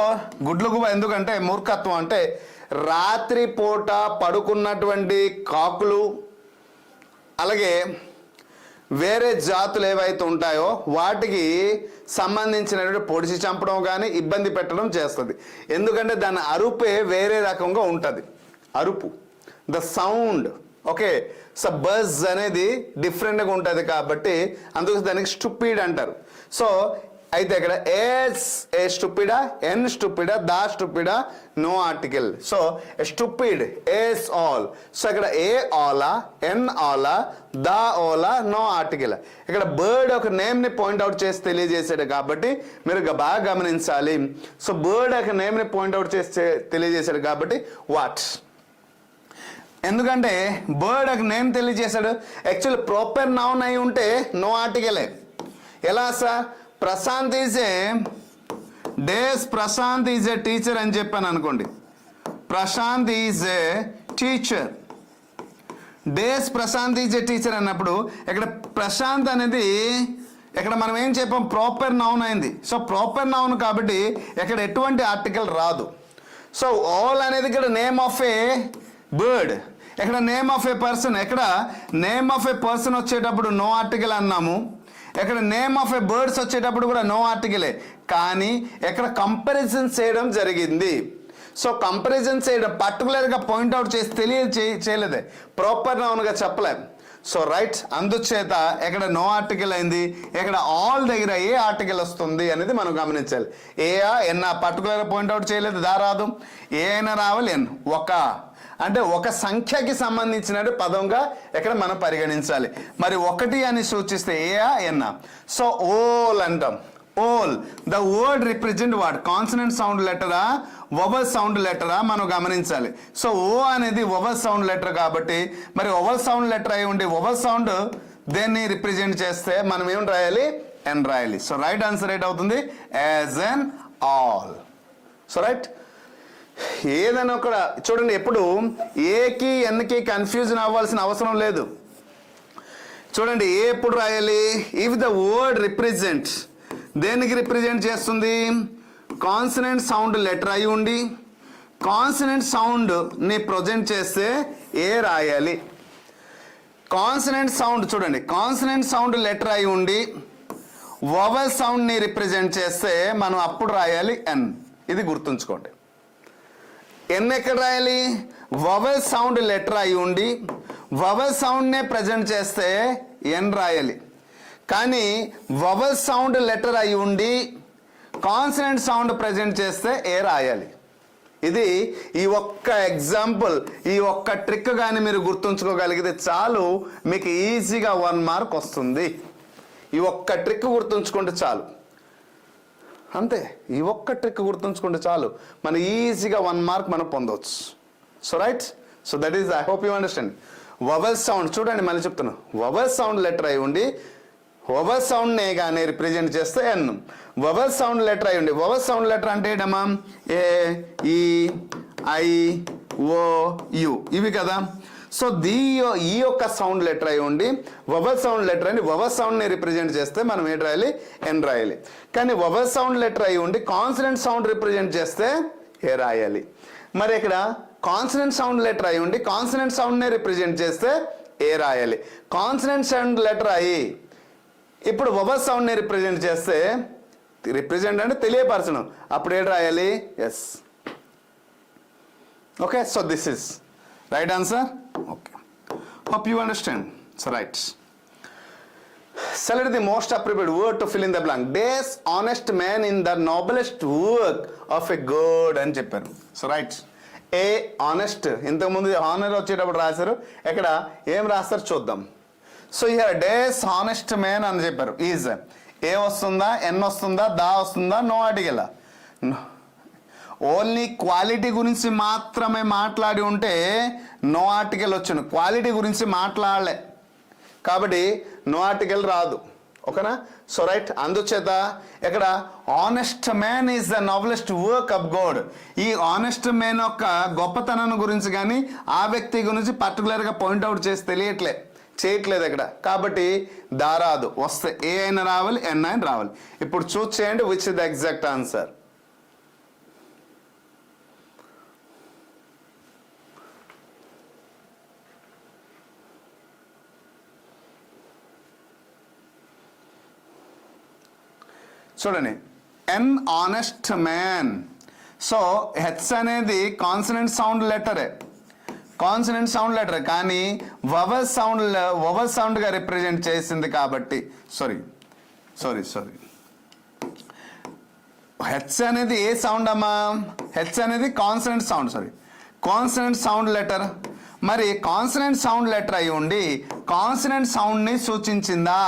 గుడ్లు గువ్వ ఎందుకంటే మూర్ఖత్వం అంటే రాత్రి పూట పడుకున్నటువంటి కాకులు, అలాగే వేరే జాతులు ఏవైతే ఉంటాయో వాటికి సంబంధించినటువంటి పొడిచి చంపడం కానీ ఇబ్బంది పెట్టడం చేస్తుంది. ఎందుకంటే దాని అరుపే వేరే రకంగా ఉంటుంది. అరుపు, the sound okay, so buzz అనేది డిఫరెంట్గా ఉంటుంది కాబట్టి అందుకు దానికి స్టూపిడ్ అంటారు. సో అయితే ఇక్కడ ఎస్ ఏ స్టూపిడా, ఎన్ స్టూపిడా, దా స్టూపిడా, no article. So stupid, as owl. So ఇక్కడ ఏ ఆలా, ఎన్ ఆలా, దా ఓలా, నో ఆర్టికల్. ఇక్కడ బర్డ్ ఒక నేమ్ని పాయింట్అవుట్ చేసి తెలియజేసాడు కాబట్టి మీరు బాగా గమనించాలి. సో బర్డ్ ఒక నేమ్ని పాయింట్అవుట్ చేసి తెలియజేశాడు కాబట్టి వాట్. ఎందుకంటే బర్డ్ ఒక నేమ్ తెలియజేశాడు. యాక్చువల్ ప్రాపర్ నౌన్ అయి ఉంటే నో ఆర్టికలే. ఎలా sir, Prashant is a this, Prashant is a teacher అని చెప్పాను అనుకోండి. Prashant is a teacher, this Prashant is a teacher అన్నప్పుడు ఇక్కడ ప్రశాంత్ అనేది ఇక్కడ మనం ఏం చెప్పాం, ప్రాపర్ నౌన్ అయింది. సో ప్రాపర్ నౌన్ కాబట్టి ఇక్కడ ఎటువంటి ఆర్టికల్ రాదు. సో ఆల్ అనేది ఇక్కడ నేమ్ ఆఫ్ ఏ బర్డ్, ఇక్కడ నేమ్ ఆఫ్ ఏ పర్సన్. ఇక్కడ నేమ్ ఆఫ్ ఏ పర్సన్ వచ్చేటప్పుడు నో ఆర్టికల్ అన్నాము, ఇక్కడ నేమ్ ఆఫ్ ఏ బర్డ్స్ వచ్చేటప్పుడు కూడా నో ఆర్టికలే. కానీ ఇక్కడ కంపారిజన్ చేయడం జరిగింది. సో కంపారిజన్ చేయడం పర్టికులర్గా పాయింట్అవుట్ చేసి చేయలేదే, ప్రాపర్ నౌన్గా చెప్పలేం. సో రైట్, అందుచేత ఇక్కడ నో ఆర్టికల్ అయింది. ఇక్కడ ఆల్ దగ్గర ఏ ఆర్టికల్ వస్తుంది అనేది మనం గమనించాలి. ఏఆ ఎన్నా పర్టికులర్గా పాయింట్అవుట్ చేయలేదు, దా రాదు. ఏ అయినా రావాలి, ఎన్ ఒక అంటే ఒక సంఖ్యకి సంబంధించిన పదంగా ఇక్కడ మనం పరిగణించాలి. మరి ఒకటి అని సూచిస్తే ఏఆ ఎన్నా. సో ఓల్ అంటాం. Owl the word represent what, consonant sound లెటరా, వవల్ సౌండ్ లెటరా మనం గమనించాలి. సో ఓ అనేది వవల్ సౌండ్ లెటర్ కాబట్టి మరి వవల్ సౌండ్ లెటర్ అయి ఉండి వవల్ సౌండ్ దేన్ని రిప్రజెంట్ చేస్తే మనం ఏం రాయాలి, ఎన్ రాయాలి. సో రైట్ ఆన్సర్ ఏంటి అవుతుంది, యాజ్ ఎన్ ఆల్. సో రైట్, ఏదైనా ఒక చూడండి, ఎప్పుడు ఏకి ఎన్కి కన్ఫ్యూజన్ అవ్వాల్సిన అవసరం లేదు. చూడండి ఏ ఎప్పుడు రాయాలి, ఇఫ్ ద వర్డ్ రిప్రజెంట్, దేనికి రిప్రజెంట్ చేస్తుంది, కాన్సనెంట్ సౌండ్ లెటర్ అయి ఉండి కాన్సనెంట్ సౌండ్ని ప్రొజెంట్ చేస్తే ఏ రాయాలి. కాన్సనెంట్ సౌండ్ చూడండి, కాన్సనెంట్ సౌండ్ లెటర్ అయి ఉండి వవల్ సౌండ్ని రిప్రజెంట్ చేస్తే మనం అప్పుడు రాయాలి ఎన్. ఇది గుర్తుంచుకోండి. ఎన్ ఎక్కడ రాయాలి, వవల్ సౌండ్ లెటర్ అయి ఉండి వవల్ సౌండ్నే ప్రజెంట్ చేస్తే ఎన్ రాయాలి. కానీ వవల్ సౌండ్ లెటర్ అయి ఉండి కాన్సనెంట్ సౌండ్ ప్రజెంట్ చేస్తే ఏ రాయాలి. ఇది ఈ ఒక్క ఎగ్జాంపుల్, ఈ ఒక్క ట్రిక్ కానీ మీరు గుర్తుంచుకోగలిగితే చాలు, మీకు ఈజీగా 1 మార్క్ వస్తుంది. ఈ ఒక్క ట్రిక్ గుర్తుంచుకుంటే చాలు, అంతే. ఈ ఒక్క ట్రిక్ గుర్తుంచుకుంటే చాలు, మన ఈజీగా 1 మార్క్ మనం పొందవచ్చు. So right, so that is, I hope you understand. Vowel sound చూడండి, మళ్ళీ చెప్తున్నాను, వవల్ సౌండ్ లెటర్ అయి ఉండి వవల్ సౌండ్నే కానీ రిప్రజెంట్ చేస్తే ఎన్. వవల్ సౌండ్ లెటర్ అయి ఉండి, వవల్ సౌండ్ లెటర్ అంటే ఏంటమ్మా, ఏ, ఈ, ఐ, ఓ, యు, ఇవి కదా. సో ఈ యొక్క సౌండ్ లెటర్ అయి ఉండి వవల్ సౌండ్ లెటర్ అని వవల్ సౌండ్ని రిప్రజెంట్ చేస్తే మనం ఏంటి రాయాలి, ఎన్ రాయాలి. కానీ వవల్ సౌండ్ లెటర్ అయి ఉండి కాన్సనెంట్ సౌండ్ రిప్రజెంట్ చేస్తే ఏ రాయాలి. మరి ఇక్కడ కాన్సనెంట్ సౌండ్ లెటర్ అయి ఉండి కాన్సనెంట్ సౌండ్నే రిప్రజెంట్ చేస్తే ఏ రాయాలి. కాన్సనెంట్ సౌండ్ లెటర్ అయ్యి ఇప్పుడు వవల్ సౌండ్ని రిప్రజెంట్ చేస్తే, రిప్రజెంట్ అంటే తెలియపరచడం, అప్పుడు ఏం రాయాలి, yes. Okay, so this is right answer. Okay, hope you understand. So right, select the most appropriate word to fill in the blank. Days honest man in the noblest work of a god అని చెప్పారు. So right, ఏ honest, ఇంతకుముందు honour వచ్చేటప్పుడు రాశారు, ఇక్కడ ఏం రాస్తారు చూద్దాం. So here days honest man అని చెప్పారు. ఈజ్ ఏ వస్తుందా, ఎన్ వస్తుందా, దా వస్తుందా, నో ఆర్టికల్. ఓన్లీ క్వాలిటీ గురించి మాత్రమే మాట్లాడి ఉంటే నో ఆర్టికల్ వచ్చును, క్వాలిటీ గురించి మాట్లాడలే కాబట్టి నో ఆర్టికల్ రాదు. ఓకేనా. సో రైట్, అందుచేత ఇక్కడ honest man is the noblest work of God. ఈ ఆనెస్ట్ మ్యాన్ యొక్క గొప్పతనం గురించి కానీ ఆ వ్యక్తి గురించి పర్టికులర్గా పాయింట్అవుట్ చేసి చేయట్లేదు ఇక్కడ, కాబట్టి దా రాదు. వస్తే ఏ అయినా రావాలి, ఎన్ అయినా రావాలి. ఇప్పుడు చూస్ చేయండి which is the exact answer. చూడండి, an honest man. So H అనేది కాన్సనెంట్ సౌండ్ లెటరే, కాన్సనెంట్ సౌండ్ లెటర్, కానీ వవల్ సౌండ్గా రిప్రజెంట్ చేసింది కాబట్టి సారీ హెచ్ అనేది ఏ సౌండ్ అమ్మా? హెచ్ అనేది కాన్సనెంట్ సౌండ్ లెటర్. మరి కాన్సనెంట్ సౌండ్ లెటర్ అయి ఉండి కాన్సనెంట్ సౌండ్ని సూచించిందా?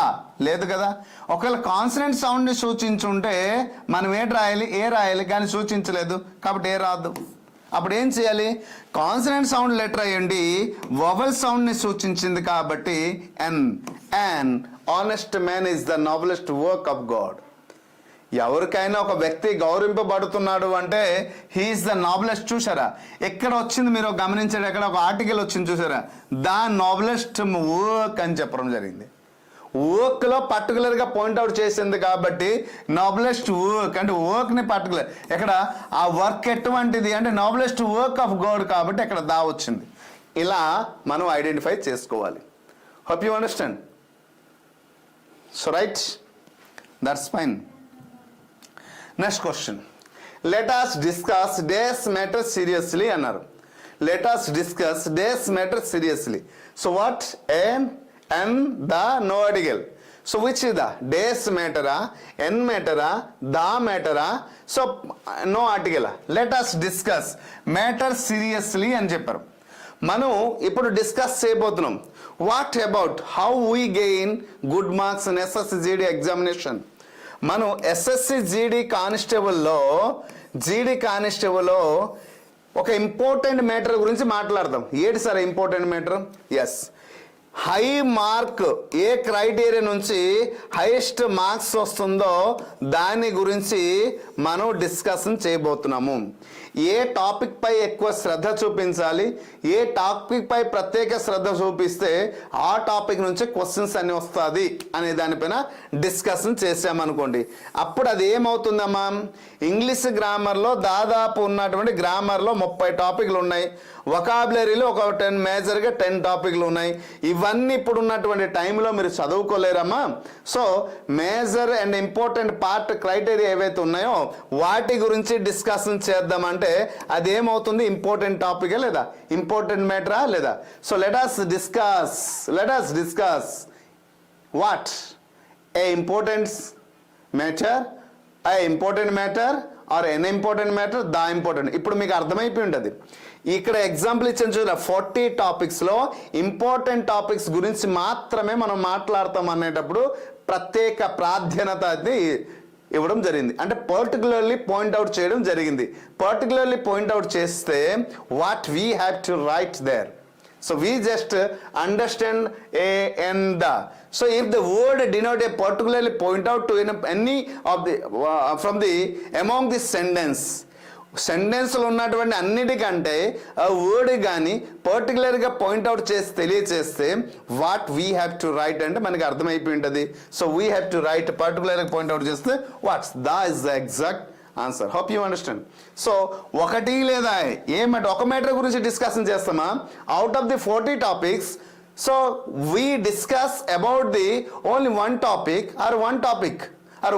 లేదు కదా. ఒకవేళ కాన్సనెంట్ సౌండ్ని సూచించుంటే మనం ఏ రాయాలి, కానీ సూచించలేదు కాబట్టి ఏ రాదు. అప్పుడు ఏం చేయాలి? కాన్సనెంట్ సౌండ్ లెటర్ అయ్యండి వవల్ సౌండ్ని సూచించింది కాబట్టి an honest man is the noblest work of God. ఎవరికైనా ఒక వ్యక్తి గౌరవింపబడుతున్నాడు అంటే హీఈస్ ద నోబెలెస్ట్. చూసారా ఎక్కడ వచ్చింది, మీరు గమనించారు, ఎక్కడ ఒక ఆర్టికల్ వచ్చింది చూసారా, ద నోబెలెస్ట్ వర్క్ అని చెప్పడం జరిగింది. వర్క్లో పర్టికులర్గా పాయింట్అవుట్ చేసింది కాబట్టి నోబెలెస్ట్ వర్క్ అంటే వర్క్ని పర్టికులర్, ఎక్కడ ఆ వర్క్ ఎటువంటిది అంటే నోబెలెస్ట్ వర్క్ ఆఫ్ గాడ్ కాబట్టి ఇక్కడ దా వచ్చింది. ఇలా మనం ఐడెంటిఫై చేసుకోవాలి. Hope you understand. So right, that's fine. Next question, let us discuss days matter seriously అన్నారు. Let us discuss days matter seriously. So what? N the no article. So which is the days matter, n matter, the matter? So no article. Let us discuss matter seriously అని చెప్పారు. మనం ఇప్పుడు discuss చేయబోతున్నాం. What about how we gain good marks in SSC-GD examination. మనం SSC GD కానిస్టేబుల్లో ఒక important matter గురించి మాట్లాడదాం. ఏంటి sir important matter? Yes, high mark ఏ క్రైటీరియా నుంచి హైయెస్ట్ మార్క్స్ వస్తుందో దాని గురించి మనం డిస్కషన్ చేయబోతున్నాము. ఏ టాపిక్ పై ఎక్కువ శ్రద్ధ చూపించాలి, ఏ టాపిక్ పై ప్రత్యేక శ్రద్ధ చూపిస్తే ఆ టాపిక్ నుంచి క్వశ్చన్స్ అన్ని వస్తుంది అనే దానిపైన డిస్కషన్ చేసామనుకోండి. అప్పుడు అది ఏమవుతుందమ్మా, ఇంగ్లీష్ గ్రామర్లో దాదాపు ఉన్నటువంటి గ్రామర్లో 30 టాపిక్లు ఉన్నాయి, వొకాబులరీలో ఒక 10 మేజర్గా 10 టాపిక్లు ఉన్నాయి. ఇవన్నీ ఇప్పుడు ఉన్నటువంటి టైంలో మీరు చదువుకోలేరమ్మా. So major and important part criteria ఏవైతే ఉన్నాయో వాటి గురించి డిస్కషన్ చేద్దామంటే అదేమవుతుంది, ఇంపార్టెంట్ టాపిక్ లేదా ఇంపార్టెంట్ మ్యాటరా లేదా? So let us discuss what a important matter or an important matter, the important. ఇప్పుడు మీకు అర్థమైపోయి ఉంటుంది. ఇక్కడ ఎగ్జాంపుల్ ఇచ్చాను చూడ, 40 టాపిక్స్లో ఇంపార్టెంట్ టాపిక్స్ గురించి మాత్రమే మనం మాట్లాడతాం అనేటప్పుడు ప్రత్యేక ప్రాధాన్యత అది ఇవ్వడం జరిగింది. అంటే పర్టికులర్లీ పాయింట్అవుట్ చేయడం జరిగింది. పర్టికులర్లీ పాయింట్అవుట్ చేస్తే what we have to write there. So we just understand a and the. So if the word denote a particularly point out to any of the from the among the సెంటెన్స్లో ఉన్నటువంటి అన్నిటికంటే ఆ word కానీ పర్టికులర్గా point out చేసి తెలియచేస్తే what we have to write అంటే మనకి అర్థమైపోయి ఉంటుంది. So we have to write పర్టికులర్గా పాయింట్అవుట్ చేస్తే what's the is the exact answer. Hope you understand. So ఒకటి లేదా ఒక మ్యాటర్ గురించి డిస్కషన్ చేస్తామా, out of the 40 topics, so we discuss about the only one topic or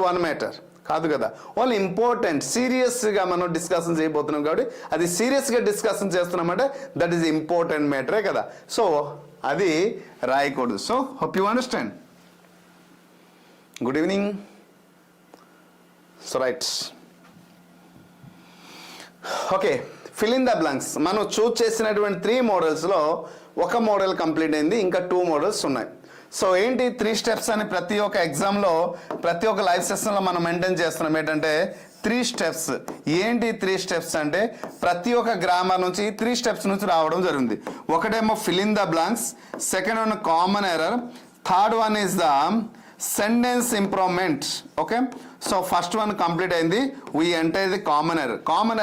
one matter కాదు కదా. Only important సీరియస్గా మనం డిస్కషన్ చేయబోతున్నాం కాబట్టి అది సీరియస్గా డిస్కషన్ చేస్తున్నామంటే దట్ ఈస్ ఇంపార్టెంట్ మ్యాటరే కదా. సో అది రాయకూడదు. So hope you understand. Good evening. So right, okay, fill in the blanks. మనం చూస్ చేసినటువంటి 3 మోడల్స్లో ఒక మోడల్ కంప్లీట్ అయింది, ఇంకా 2 మోడల్స్ ఉన్నాయి. సో ఏంటి 3 స్టెప్స్ అని ప్రతి ఒక్క ఎగ్జామ్లో ప్రతి ఒక్క లైవ్ సెషన్లో మనం మెయింటైన్ చేస్తున్నాం. ఏంటంటే 3 స్టెప్స్. ఏంటి 3 స్టెప్స్ అంటే ప్రతి ఒక్క గ్రామర్ నుంచి 3 స్టెప్స్ నుంచి రావడం జరిగింది. ఒకటేమో fill in the blanks, second one common error, third one is the sentence improvement. Okay, so first one complete అయింది, we enter the common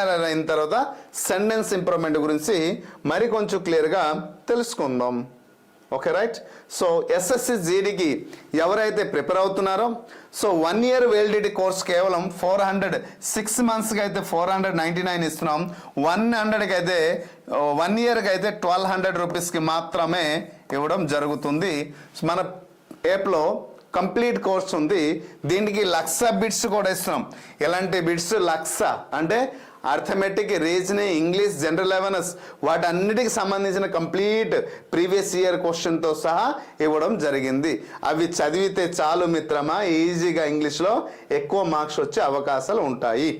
error అయిన తర్వాత సెంటెన్స్ ఇంప్రూవ్మెంట్ గురించి మరి కొంచెం క్లియర్గా తెలుసుకుందాం. Okay right. సో SSC-GDకి ఎవరైతే ప్రిపేర్ అవుతున్నారో, సో 1 year వ్యాలిడిటీ కోర్స్ కేవలం 400, 6 monthsకి అయితే 499 ఇస్తున్నాం, 100కి అయితే 1 yearకి అయితే 1200 రూపీస్కి మాత్రమే ఇవ్వడం జరుగుతుంది. మన యాప్లో కంప్లీట్ కోర్స్ ఉంది. దీనికి 1,00,000 బిట్స్ కూడా ఇస్తున్నాం. ఎలాంటి బిట్స్? 1,00,000 అంటే arithmetic, reasoning, English, general awareness వాటన్నిటికి సంబంధించిన కంప్లీట్ ప్రీవియస్ ఇయర్ క్వశ్చన్తో సహా ఇవ్వడం జరిగింది. అవి చదివితే చాలు మిత్రమా, ఈజీగా ఇంగ్లీష్లో ఎక్కువ మార్క్స్ వచ్చే అవకాశాలు ఉంటాయి.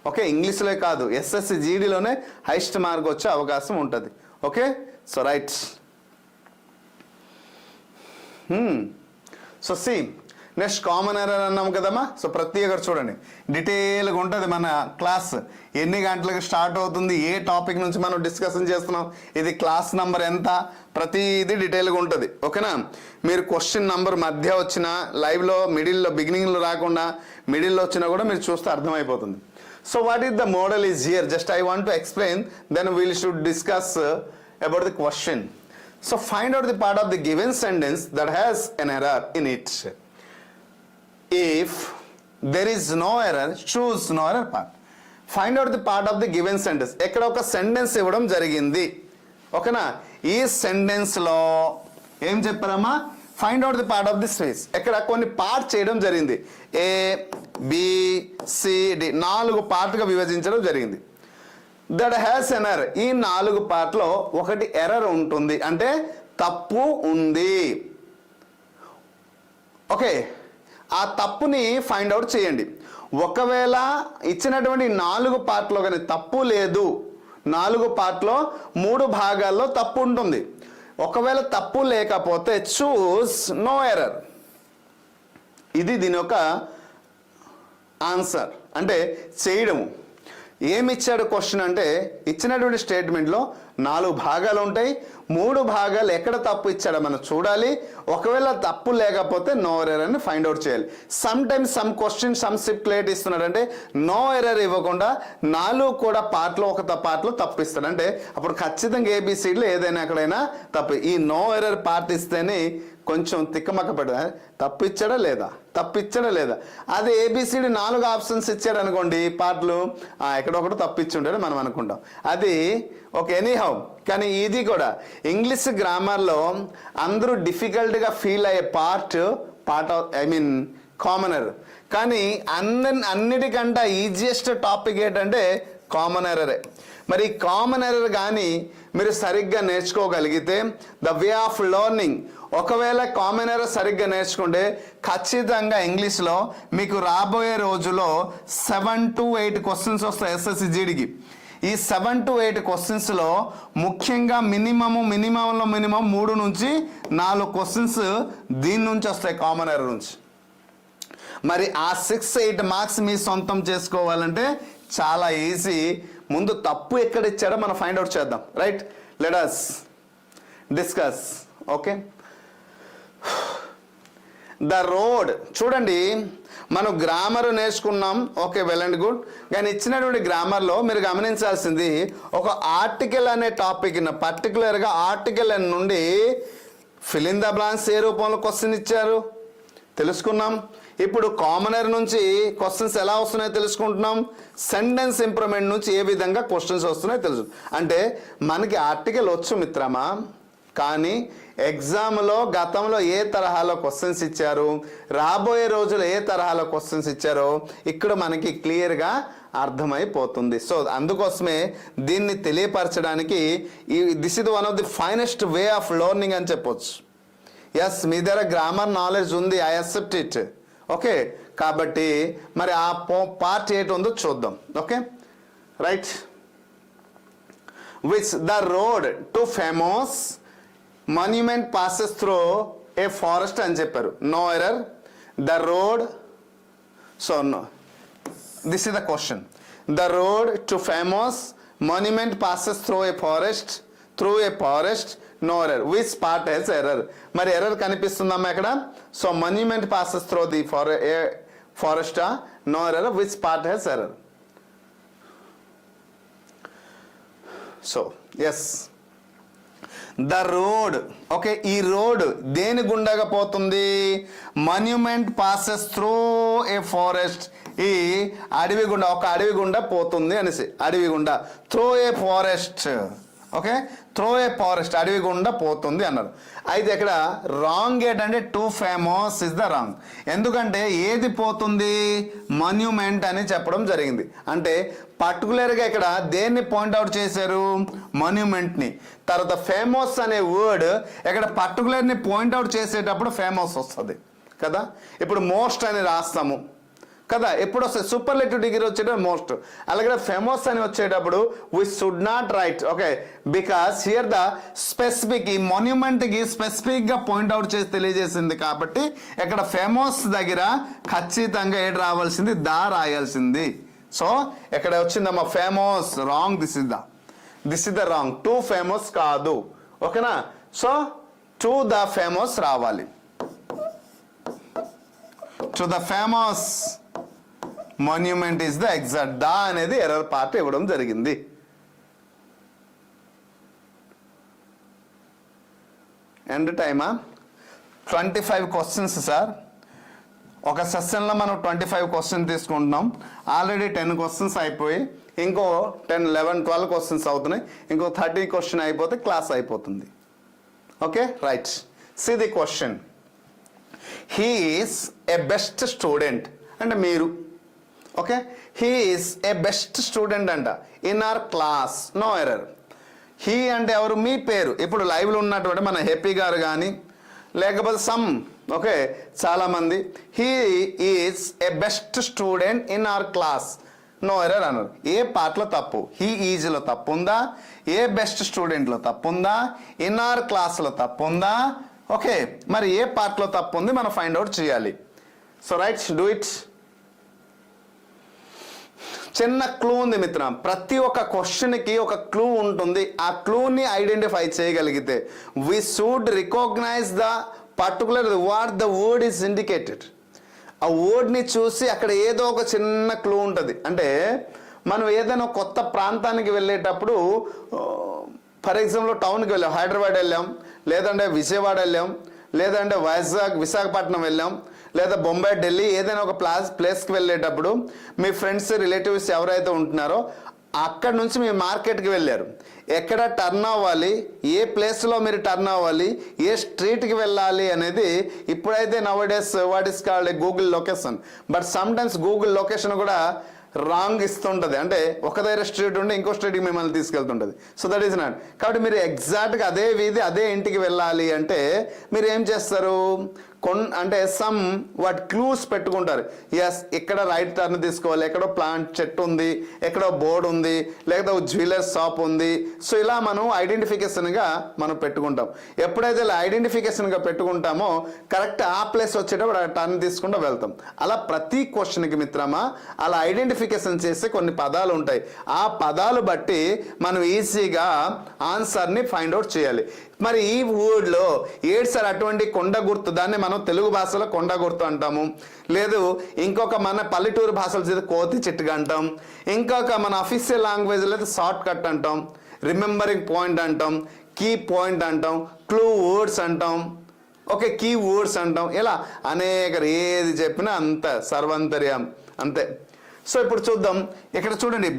ఓకే, ఇంగ్లీష్లో కాదు, ఎస్ఎస్సి జీడీలోనే హైయెస్ట్ మార్క్ వచ్చే అవకాశం ఉంటుంది. Okay, so right. So see next common error అన్నాం కదమ్మా. సో ప్రతి ఒక్కరు చూడండి, డీటెయిల్గా ఉంటుంది మన క్లాస్. ఎన్ని గంటలకు స్టార్ట్ అవుతుంది, ఏ టాపిక్ నుంచి మనం డిస్కషన్ చేస్తున్నాం, ఇది క్లాస్ నంబర్ ఎంత, ప్రతిదీ డీటెయిల్గా ఉంటుంది. ఓకేనా, మీరు క్వశ్చన్ నంబర్ మధ్య వచ్చినా, లైవ్లో మిడిల్లో బిగినింగ్లో రాకుండా మిడిల్లో వచ్చినా కూడా మీరు చూస్తే అర్థమైపోతుంది. So what is the model is here? Just I want to explain, then we should discuss about the question. So find out the part of the given sentence that has an error in it. If there is no error, choose no error part. Find out the part of the given sentence. ఎక్కడ ఒక sentence ఇవ్వడం జరిగింది. ఓకేనా, ఈ sentence లో ఏం చెప్పారమ్మా, find out the part of the space. ఇక్కడ కొన్ని పార్ట్ చేయడం జరిగింది. ఏ బి సి డి 4 పార్ట్గా విభజించడం జరిగింది. That has an error. ఈ 4 పార్ట్లో ఒకటి ఎర్రర్ ఉంటుంది, అంటే తప్పు ఉంది. ఓకే, ఆ తప్పుని ఫైండ్ అవుట్ చేయండి. ఒకవేళ ఇచ్చినటువంటి 4 పార్ట్లో కానీ తప్పు లేదు, 4 పార్ట్లో 3 భాగాల్లో తప్పు ఉంటుంది. ఒకవేళ తప్పు లేకపోతే చూస్ నో ఎర్రర్. ఇది దీని యొక్క ఆన్సర్, అంటే చేయడము. ఏమి ఇచ్చాడు క్వశ్చన్ అంటే, ఇచ్చినటువంటి స్టేట్మెంట్లో 4 భాగాలు ఉంటాయి, 3 భాగాలు ఎక్కడ తప్పు ఇచ్చాడో మనం చూడాలి. ఒకవేళ తప్పు లేకపోతే నో ఎర్రర్ అని ఫైండ్ అవుట్ చేయాలి. Some times some question some shift late ఇస్తున్నాడు, అంటే నో ఎర్రర్ ఇవ్వకుండా 4 కూడా పార్ట్లో ఒక పార్ట్లో తప్పు ఇస్తాడు. అంటే అప్పుడు ఖచ్చితంగా ఏబిసిడిలో ఏదైనా ఎక్కడైనా తప్పు. ఈ నో ఎర్రర్ పార్ట్ ఇస్తేనే కొంచెం తిక్కమక్క పడ, తప్పు ఇచ్చాడా లేదా. అదే ఏబిసిడి 4 ఆప్షన్స్ ఇచ్చాడు అనుకోండి పార్ట్లు, ఎక్కడొకటి తప్పు ఇచ్చి ఉంటాడు మనం అనుకుంటాం. అది ఓకే ఎనీహౌ. కానీ ఇది కూడా ఇంగ్లీష్ గ్రామర్లో అందరూ డిఫికల్ట్గా ఫీల్ అయ్యే పార్ట్ ఆఫ్ కామన్ ఎర్రర్. కానీ అన్నిటికంటే ఈజియెస్ట్ టాపిక్ ఏంటంటే కామన్ ఎర్రరే. మరి కామన్ ఎర్రర్ కానీ మీరు సరిగ్గా నేర్చుకోగలిగితే ద వే ఆఫ్ లెర్నింగ్, ఒకవేళ కామన్ ఎర్రర్ సరిగ్గా నేర్చుకుంటే ఖచ్చితంగా ఇంగ్లీష్లో మీకు రాబోయే రోజులో 7 to 8 క్వశ్చన్స్ వస్తాయి ఎస్ఎస్సి జీడీకి. ఈ 7 to 8 క్వశ్చన్స్లో ముఖ్యంగా మినిమం 3 నుంచి 4 క్వశ్చన్స్ దీని నుంచి వస్తాయి, కామన్ ఎర్రర్ నుంచి. మరి ఆ 6-8 మార్క్స్ మీ సొంతం చేసుకోవాలంటే చాలా ఈజీ. ముందు తప్పు ఎక్కడ ఇచ్చాడో మనం ఫైండ్ అవుట్ చేద్దాం. Right, let us discuss. Okay, the road. చూడండి, మనం గ్రామర్ నేర్చుకున్నాం, ఓకే వెల్ అండ్ గుడ్. కానీ ఇచ్చినటువంటి గ్రామర్లో మీరు గమనించాల్సింది, ఒక ఆర్టికల్ అనే టాపిక్, పర్టికులర్గా ఆర్టికల్ నుండి ఫిల్ ఇన్ ద బ్లాంక్స్ ఏ రూపంలో క్వశ్చన్ ఇచ్చారు తెలుసుకున్నాం. ఇప్పుడు కామనర్ నుంచి క్వశ్చన్స్ ఎలా వస్తున్నాయో తెలుసుకుంటున్నాం. సెంటెన్స్ ఇంప్రూవ్మెంట్ నుంచి ఏ విధంగా క్వశ్చన్స్ వస్తున్నాయో తెలుసు. అంటే మనకి ఆర్టికల్ వచ్చు మిత్రమా, కానీ ఎగ్జామ్లో గతంలో ఏ తరహాలో క్వశ్చన్స్ ఇచ్చారు, రాబోయే రోజులు ఏ తరహాలో క్వశ్చన్స్ ఇచ్చారో ఇక్కడ మనకి క్లియర్గా అర్థమైపోతుంది. సో అందుకోసమే దీన్ని తెలియపరచడానికి this is one of the finest way of learning అని చెప్పొచ్చు. ఎస్, మీ దగ్గర గ్రామర్ నాలెడ్జ్ ఉంది, ఐ యాక్సెప్ట్ ఇట్. ఓకే, కాబట్టి మరి ఆ పార్ట్ ఏంటి ఉందో చూద్దాం. Okay right, which the road to famous monument passes through a forest అని చెప్పారు. No error. The road, so no, this is the question. The road to famous monument passes through a forest, no error. Which part has error. మరి error కనిపిస్తుందమ్మా ఇక్కడ. So monument passes through the forest, no error. Which part has error. So yes, the road. Okay, ఈ road దేని గుండాగా పోతుంది? Monument passes through a forest. ఈ అడవి గుండా, ఒక అడవి గుండా పోతుంది అనేసి, అడవి గుండా. Through a forest okay, throw A forest, అడవి గుండా పోతుంది అన్నారు. అయితే ఇక్కడ రాంగ్ ఏంటంటే two famous is the wrong. ఎందుకంటే ఏది పోతుంది, మాన్యుమెంట్ అని చెప్పడం జరిగింది. అంటే పర్టికులర్గా ఇక్కడ దేన్ని పాయింట్అవుట్ చేశారు, మాన్యుమెంట్ని. తర్వాత ఫేమస్ అనే వర్డ్ ఇక్కడ పర్టికులర్ని పాయింట్అవుట్ చేసేటప్పుడు ఫేమస్ వస్తుంది కదా. ఇప్పుడు మోస్ట్ అని రాస్తాము కదా, ఎప్పుడు వస్తుంది సూపర్లేటివ్ డిగ్రీ వచ్చేటప్పుడు మోస్ట్. అలాగే ఫేమస్ అని వచ్చేటప్పుడు we should not write, okay, because here the specific, ఈ మాన్యుమెంట్కి స్పెసిఫిక్గా పాయింట్అవుట్ చేసి తెలియజేసింది కాబట్టి ఇక్కడ ఫేమస్ దగ్గర ఖచ్చితంగా ఏడు రావాల్సింది, దా రాయాల్సింది. సో ఇక్కడ వచ్చిందమ్మా famous, wrong, this is the wrong. To famous కాదు, ఓకేనా. సో టు ద ఫేమస్ రావాలి, to the famous monument is the exact. The అనేది ఎర్రర్ పార్ట్ ఇవ్వడం జరిగింది. ఎండ్ టైమా 25 క్వశ్చన్స్ సార్. ఒక సెషన్లో మనం 25 క్వశ్చన్ తీసుకుంటున్నాం. ఆల్రెడీ 10 క్వశ్చన్స్ అయిపోయి ఇంకో 10, 11, 12 క్వశ్చన్స్ అవుతున్నాయి. ఇంకో 30 క్వశ్చన్ అయిపోతే క్లాస్ అయిపోతుంది. Okay, right. See the question. He is a best student అంటే మీరు, okay, he is a best student అంట in our class, no error. He అంటే ఎవరు, మీ పేరు. ఇప్పుడు లైవ్లో ఉన్నటువంటి మన హ్యాపీ గారు కానీ లేకపోతే సమ్, ఓకే, చాలామంది he is a best student in our class, no error అన్నారు. ఏ పార్ట్లో తప్పు, హీ ఈజ్లో తప్పు ఉందా, ఏ బెస్ట్ స్టూడెంట్లో తప్పు ఉందా, ఇన్ అవర్ క్లాస్లో తప్పు ఉందా, ఓకే, మరి ఏ పార్ట్లో తప్పు ఉంది మనం ఫైండ్ అవుట్ చేయాలి. So right, do it. చిన్న క్లూ ఉంది మిత్ర, ప్రతి ఒక్క క్వశ్చన్కి ఒక క్లూ ఉంటుంది. ఆ క్లూని ఐడెంటిఫై చేయగలిగితే we should recognise the particular what the word is indicated. ఆ వర్డ్ని చూసి అక్కడ ఏదో ఒక చిన్న క్లూ ఉంటుంది. అంటే మనం ఏదైనా కొత్త ప్రాంతానికి వెళ్ళేటప్పుడు, ఫర్ ఎగ్జాంపుల్ టౌన్కి వెళ్ళాం, హైదరాబాద్ వెళ్ళాం, లేదంటే విజయవాడ వెళ్ళాం, లేదంటే విశాఖపట్నం వెళ్ళాం, లేదా బొంబాయి, ఢిల్లీ, ఏదైనా ఒక ప్లేస్కి వెళ్ళేటప్పుడు మీ ఫ్రెండ్స్, రిలేటివ్స్ ఎవరైతే ఉంటున్నారో అక్కడ నుంచి మీరు మార్కెట్కి వెళ్ళారు. ఎక్కడ టర్న్ అవ్వాలి, ఏ ప్లేస్లో మీరు టర్న్ అవ్వాలి, ఏ స్ట్రీట్కి వెళ్ళాలి అనేది ఇప్పుడైతే nowadays what is called Google location. But some times Google location కూడా రాంగ్ ఇస్తుంటుంది. అంటే ఒక దగ్గర స్ట్రీట్ ఉంటే ఇంకో స్ట్రీట్కి మిమ్మల్ని తీసుకెళ్తుంటుంది. So that is not. కాబట్టి మీరు ఎగ్జాక్ట్గా అదే వీధి, అదే ఇంటికి వెళ్ళాలి అంటే మీరు ఏం చేస్తారు, అంటే సమ్ వాట్ క్లూస్ పెట్టుకుంటారు. ఎస్, ఇక్కడ రైట్ టర్న్ తీసుకోవాలి, ఎక్కడో ప్లాంట్ చెట్టు ఉంది, ఎక్కడో బోర్డు ఉంది, లేకపోతే జ్యువెలర్స్ షాప్ ఉంది. సో ఇలా మనం ఐడెంటిఫికేషన్గా మనం పెట్టుకుంటాం. ఎప్పుడైతే ఇలా ఐడెంటిఫికేషన్గా పెట్టుకుంటామో కరెక్ట్ ఆ ప్లేస్ వచ్చేటప్పుడు టర్న్ తీసుకుంటూ వెళ్తాం. అలా ప్రతి క్వశ్చన్కి మిత్రమా అలా ఐడెంటిఫికేషన్ చేసే కొన్ని పదాలు ఉంటాయి. ఆ పదాలు బట్టి మనం ఈజీగా ఆన్సర్ని ఫైండ్ అవుట్ చేయాలి. మరి ఈ వర్డ్లో ఏడు సార్ అటువంటి కొండ గుర్తు, దాన్ని మనం తెలుగు భాషలో కొండ గుర్తు అంటాము. లేదు ఇంకొక మన పల్లెటూరు భాషలో చేస్తే కోతి చిట్టుగా అంటాం. ఇంకొక మన అఫీషియల్ లాంగ్వేజ్లో అయితే షార్ట్ కట్ అంటాం, రిమెంబరింగ్ పాయింట్ అంటాం, కీ పాయింట్ అంటాం, క్లూ వర్డ్స్ అంటాం, ఓకే, కీ వర్డ్స్ అంటాం. ఇలా అనేక, ఏది చెప్పినా అంత సర్వంతర్యం అంతే. సో ఇప్పుడు చూద్దాం. ఇక్కడ చూడండి,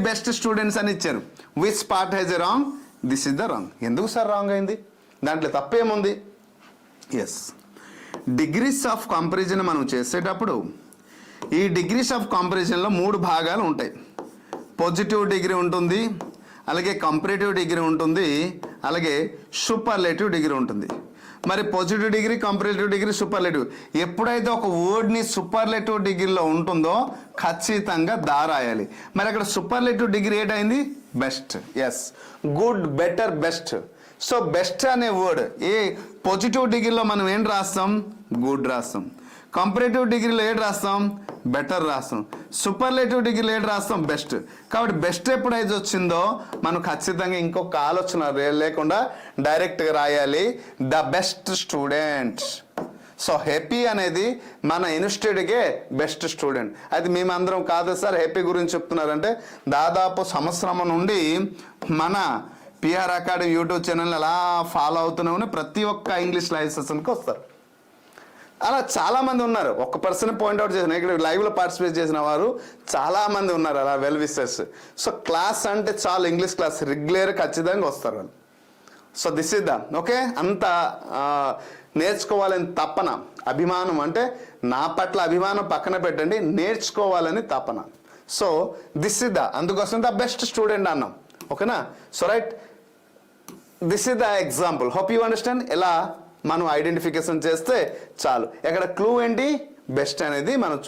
బెస్ట్ స్టూడెంట్స్ అని ఇచ్చారు. Which part has a wrong, this is the wrong. ఎందుకు సార్ రాంగ్ అయింది, దాంట్లో తప్పేముంది? ఎస్, డిగ్రీస్ ఆఫ్ కంపారిజన్ మనం చేసేటప్పుడు ఈ డిగ్రీస్ ఆఫ్ కంపారిజన్లో 3 భాగాలు ఉంటాయి. పాజిటివ్ డిగ్రీ ఉంటుంది, అలాగే కంపారిటివ్ డిగ్రీ ఉంటుంది, అలాగే సూపర్లేటివ్ డిగ్రీ ఉంటుంది. మరి positive degree, comparative degree, superlative. ఎప్పుడైతే ఒక వర్డ్ని సూపర్లేటివ్ డిగ్రీలో ఉంటుందో ఖచ్చితంగా దా రాయాలి. మరి అక్కడ సూపర్లేటివ్ డిగ్రీ ఏంటైంది, best. Yes, good, better, best. So best అనే వర్డ్ ఏ పాజిటివ్ డిగ్రీలో మనం ఏం రాస్తాం, గుడ్ రాస్తాం. కంపారిటివ్ డిగ్రీలో ఏడు రాస్తాం, బెటర్ రాస్తాం. సూపర్లేటివ్ డిగ్రీలో ఏడు రాస్తాం, బెస్ట్. కాబట్టి బెస్ట్ ఎప్పుడైతే వచ్చిందో మనం ఖచ్చితంగా ఇంకొక ఆలోచన లేకుండా డైరెక్ట్గా రాయాలి, the best student. So happy అనేది మన ఇన్స్టిట్యూట్కే బెస్ట్ స్టూడెంట్. అయితే మేమందరం కాదు సార్ హ్యాపీ గురించి చెప్తున్నారంటే, దాదాపు సంవత్సరం నుండి మన పిఆర్ అకాడమీ యూట్యూబ్ ఛానల్ అలా ఫాలో అవుతూనే ప్రతి ఒక్క ఇంగ్లీష్ లైవ్ సెషన్కి వస్తారు. అలా చాలామంది ఉన్నారు. ఒక్క పర్సన్ పాయింట్అవుట్ చేసిన ఇక్కడ లైవ్లో పార్టిసిపేట్ చేసిన వారు చాలామంది ఉన్నారు అలా వెల్ విషర్స్. సో క్లాస్ అంటే చాలు, ఇంగ్లీష్ క్లాస్ రెగ్యులర్ ఖచ్చితంగా వస్తారు వాళ్ళు. So this is the okay. అంత నేర్చుకోవాలని తపన, అభిమానం, అంటే నా పట్ల అభిమానం పక్కన పెట్టండి, నేర్చుకోవాలని తపన. సో దిస్ ఇస్ ద, అందుకోసం ద బెస్ట్ స్టూడెంట్ అన్నాం. ఓకేనా? So right, this is the example. Hope you understand. ఎలా మనం ఐడెంటిఫికేషన్ చేస్తే చాలు. ఇక్కడ క్లూ ఏంటి? బెస్ట్ అనేది మనం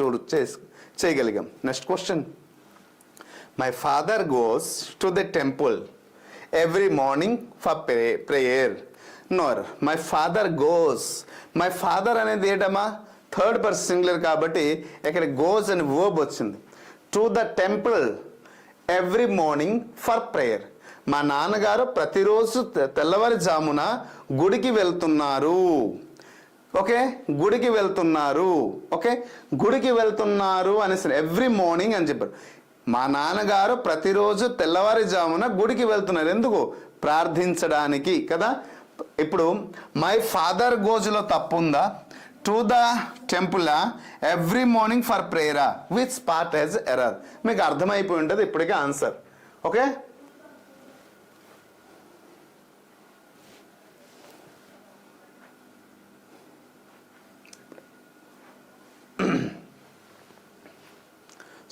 చేయగలిగాం. Next question. My father goes to the temple every morning for prayer. Nor my father goes. My father అనేది ఏంటమ్మా? థర్డ్ పర్సన్ సింగులర్ కాబట్టి ఇక్కడ గోస్ అని వర్బ్ వచ్చింది. To the temple every morning for prayer. మా నాన్నగారు ప్రతిరోజు తెల్లవారుజామున గుడికి వెళ్తున్నారు. ఓకే, గుడికి వెళ్తున్నారు. ఓకే, గుడికి వెళ్తున్నారు అనేసి ఎవ్రీ మార్నింగ్ అని చెప్పారు. మా నాన్నగారు ప్రతిరోజు తెల్లవారుజామున గుడికి వెళ్తున్నారు. ఎందుకు? ప్రార్థించడానికి కదా. ఇప్పుడు మై ఫాదర్ గోజ్లో తప్పు ఉందా? To the temple every morning for ప్రేయరా, విచ్ పార్ట్ హెజ్ ఎర్రర్? మీకు అర్థమైపోయి ఉంటుంది ఇప్పటికే answer. Okay,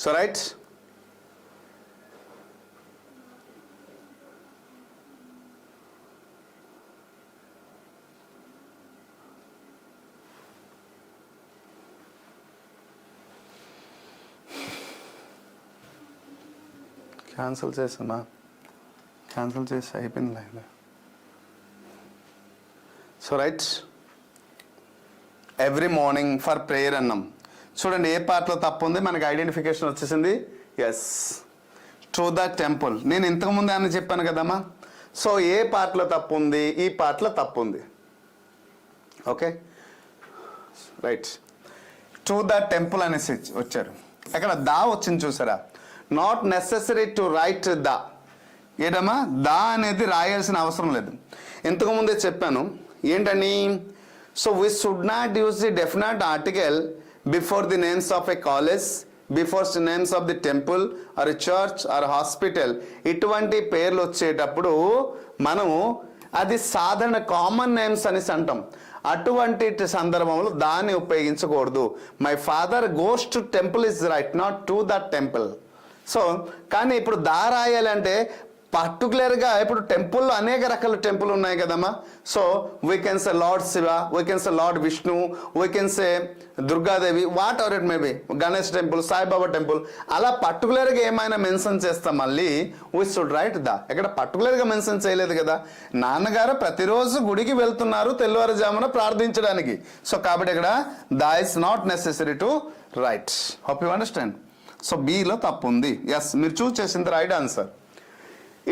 so right, cancel చేసామా? క్యాన్సిల్ చేసి అయిపోయింది live. So right, every morning for prayer అన్నాం. చూడండి ఏ పార్ట్లో తప్పు ఉంది, మనకి ఐడెంటిఫికేషన్ వచ్చేసింది. Yes, to the temple. నేను ఇంతకుముందు అని చెప్పాను కదమ్మా. సో ఏ పార్ట్లో తప్పు ఉంది? ఈ పార్ట్లో తప్పు ఉంది. Okay right, to the temple అనేసి వచ్చారు. అక్కడ దా వచ్చింది చూసారా? Not necessary to write the. ఏంటమ్మా? దా అనేది రాయాల్సిన అవసరం లేదు. ఇంతకుముందే చెప్పాను ఏంటని. So we should not use the definite article before the names of a college, before the names of the temple or church or hospital. ఇటువంటి పేర్లు వచ్చేటప్పుడు మనము అది సాధారణ కామన్ నేమ్స్ అనేసి అంటాం. అటువంటి సందర్భంలో దాన్ని ఉపయోగించకూడదు. My father goes to temple is right, not to the temple. So కానీ ఇప్పుడు దా రాయాలంటే పర్టికులర్గా ఇప్పుడు టెంపుల్లో అనేక రకాల టెంపుల్ ఉన్నాయి కదమ్మా. So we can say lord Shiva, we can say lord Vishnu, we can say Durgadevi, what ever it may be, Ganesh temple, Saibaba temple. అలా పర్టికులర్గా ఏమైనా మెన్షన్ చేస్తాం మళ్ళీ వీ షుడ్ రైట్ ద. ఇక్కడ పర్టికులర్గా మెన్షన్ చేయలేదు కదా. నాన్నగారు ప్రతిరోజు గుడికి వెళ్తున్నారు తెల్లవారుజామున ప్రార్థించడానికి. సో కాబట్టి ఇక్కడ the is not necessary to write. Hope you understand. So బిలో తప్పు ఉంది. ఎస్, మీరు చూస్ చేసింది right answer.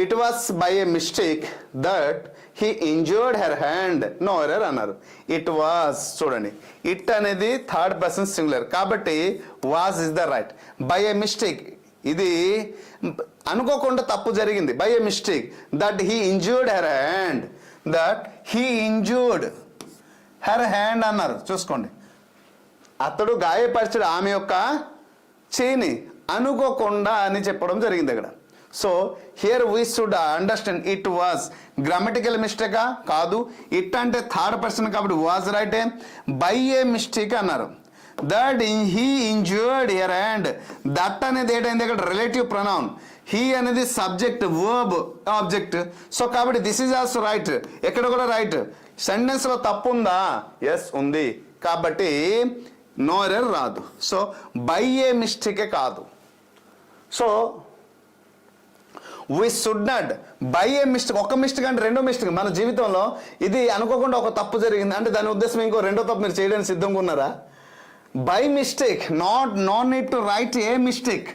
It was by a mistake that he injured her hand. No error అన్నారు. ఇట్ వాస్, చూడండి ఇట్ అనేది థర్డ్ పర్సన్ సింగులర్ కాబట్టి was is the right. By a mistake, ఇది అనుకోకుండా తప్పు జరిగింది. By a mistake that he injured her hand, that he injured her hand అన్నారు. చూసుకోండి, అతడు గాయపరిచాడు ఆమె యొక్క చేయిని అనుకోకుండా అని చెప్పడం జరిగింది అక్కడ. So here we should understand it was. Grammatical మిస్టేకా? కాదు. ఇట్ అంటే థర్డ్ పర్సన్ కాబట్టి వాజ్ రైటే. బై ఏ మిస్టేక్ అన్నారు. That he injured here hand. That అనేది ఏంటంటే ఇక్కడ రిలేటివ్ ప్రొనౌన్. హీ అనేది సబ్జెక్ట్, వర్బ్ ఆబ్జెక్ట్. సో కాబట్టి దిస్ ఈజ్ ఆల్సో రైట్. ఎక్కడ కూడా రైట్. సెంటెన్స్లో తప్పు ఉందా? ఎస్ ఉంది. కాబట్టి నో ఎర్రర్ రాదు. సో బై ఏ మిస్టేకే కాదు. So we should not by a mistake. ఒక మిస్టేక్ అంటే రెండో మిస్టేక్. మన జీవితంలో ఇది అనుకోకుండా ఒక తప్పు జరిగింది అంటే దాని ఉద్దేశం ఇంకో రెండో తప్పు మీరు చేయడానికి సిద్ధంగా ఉన్నారా? By mistake, no need to write a mistake.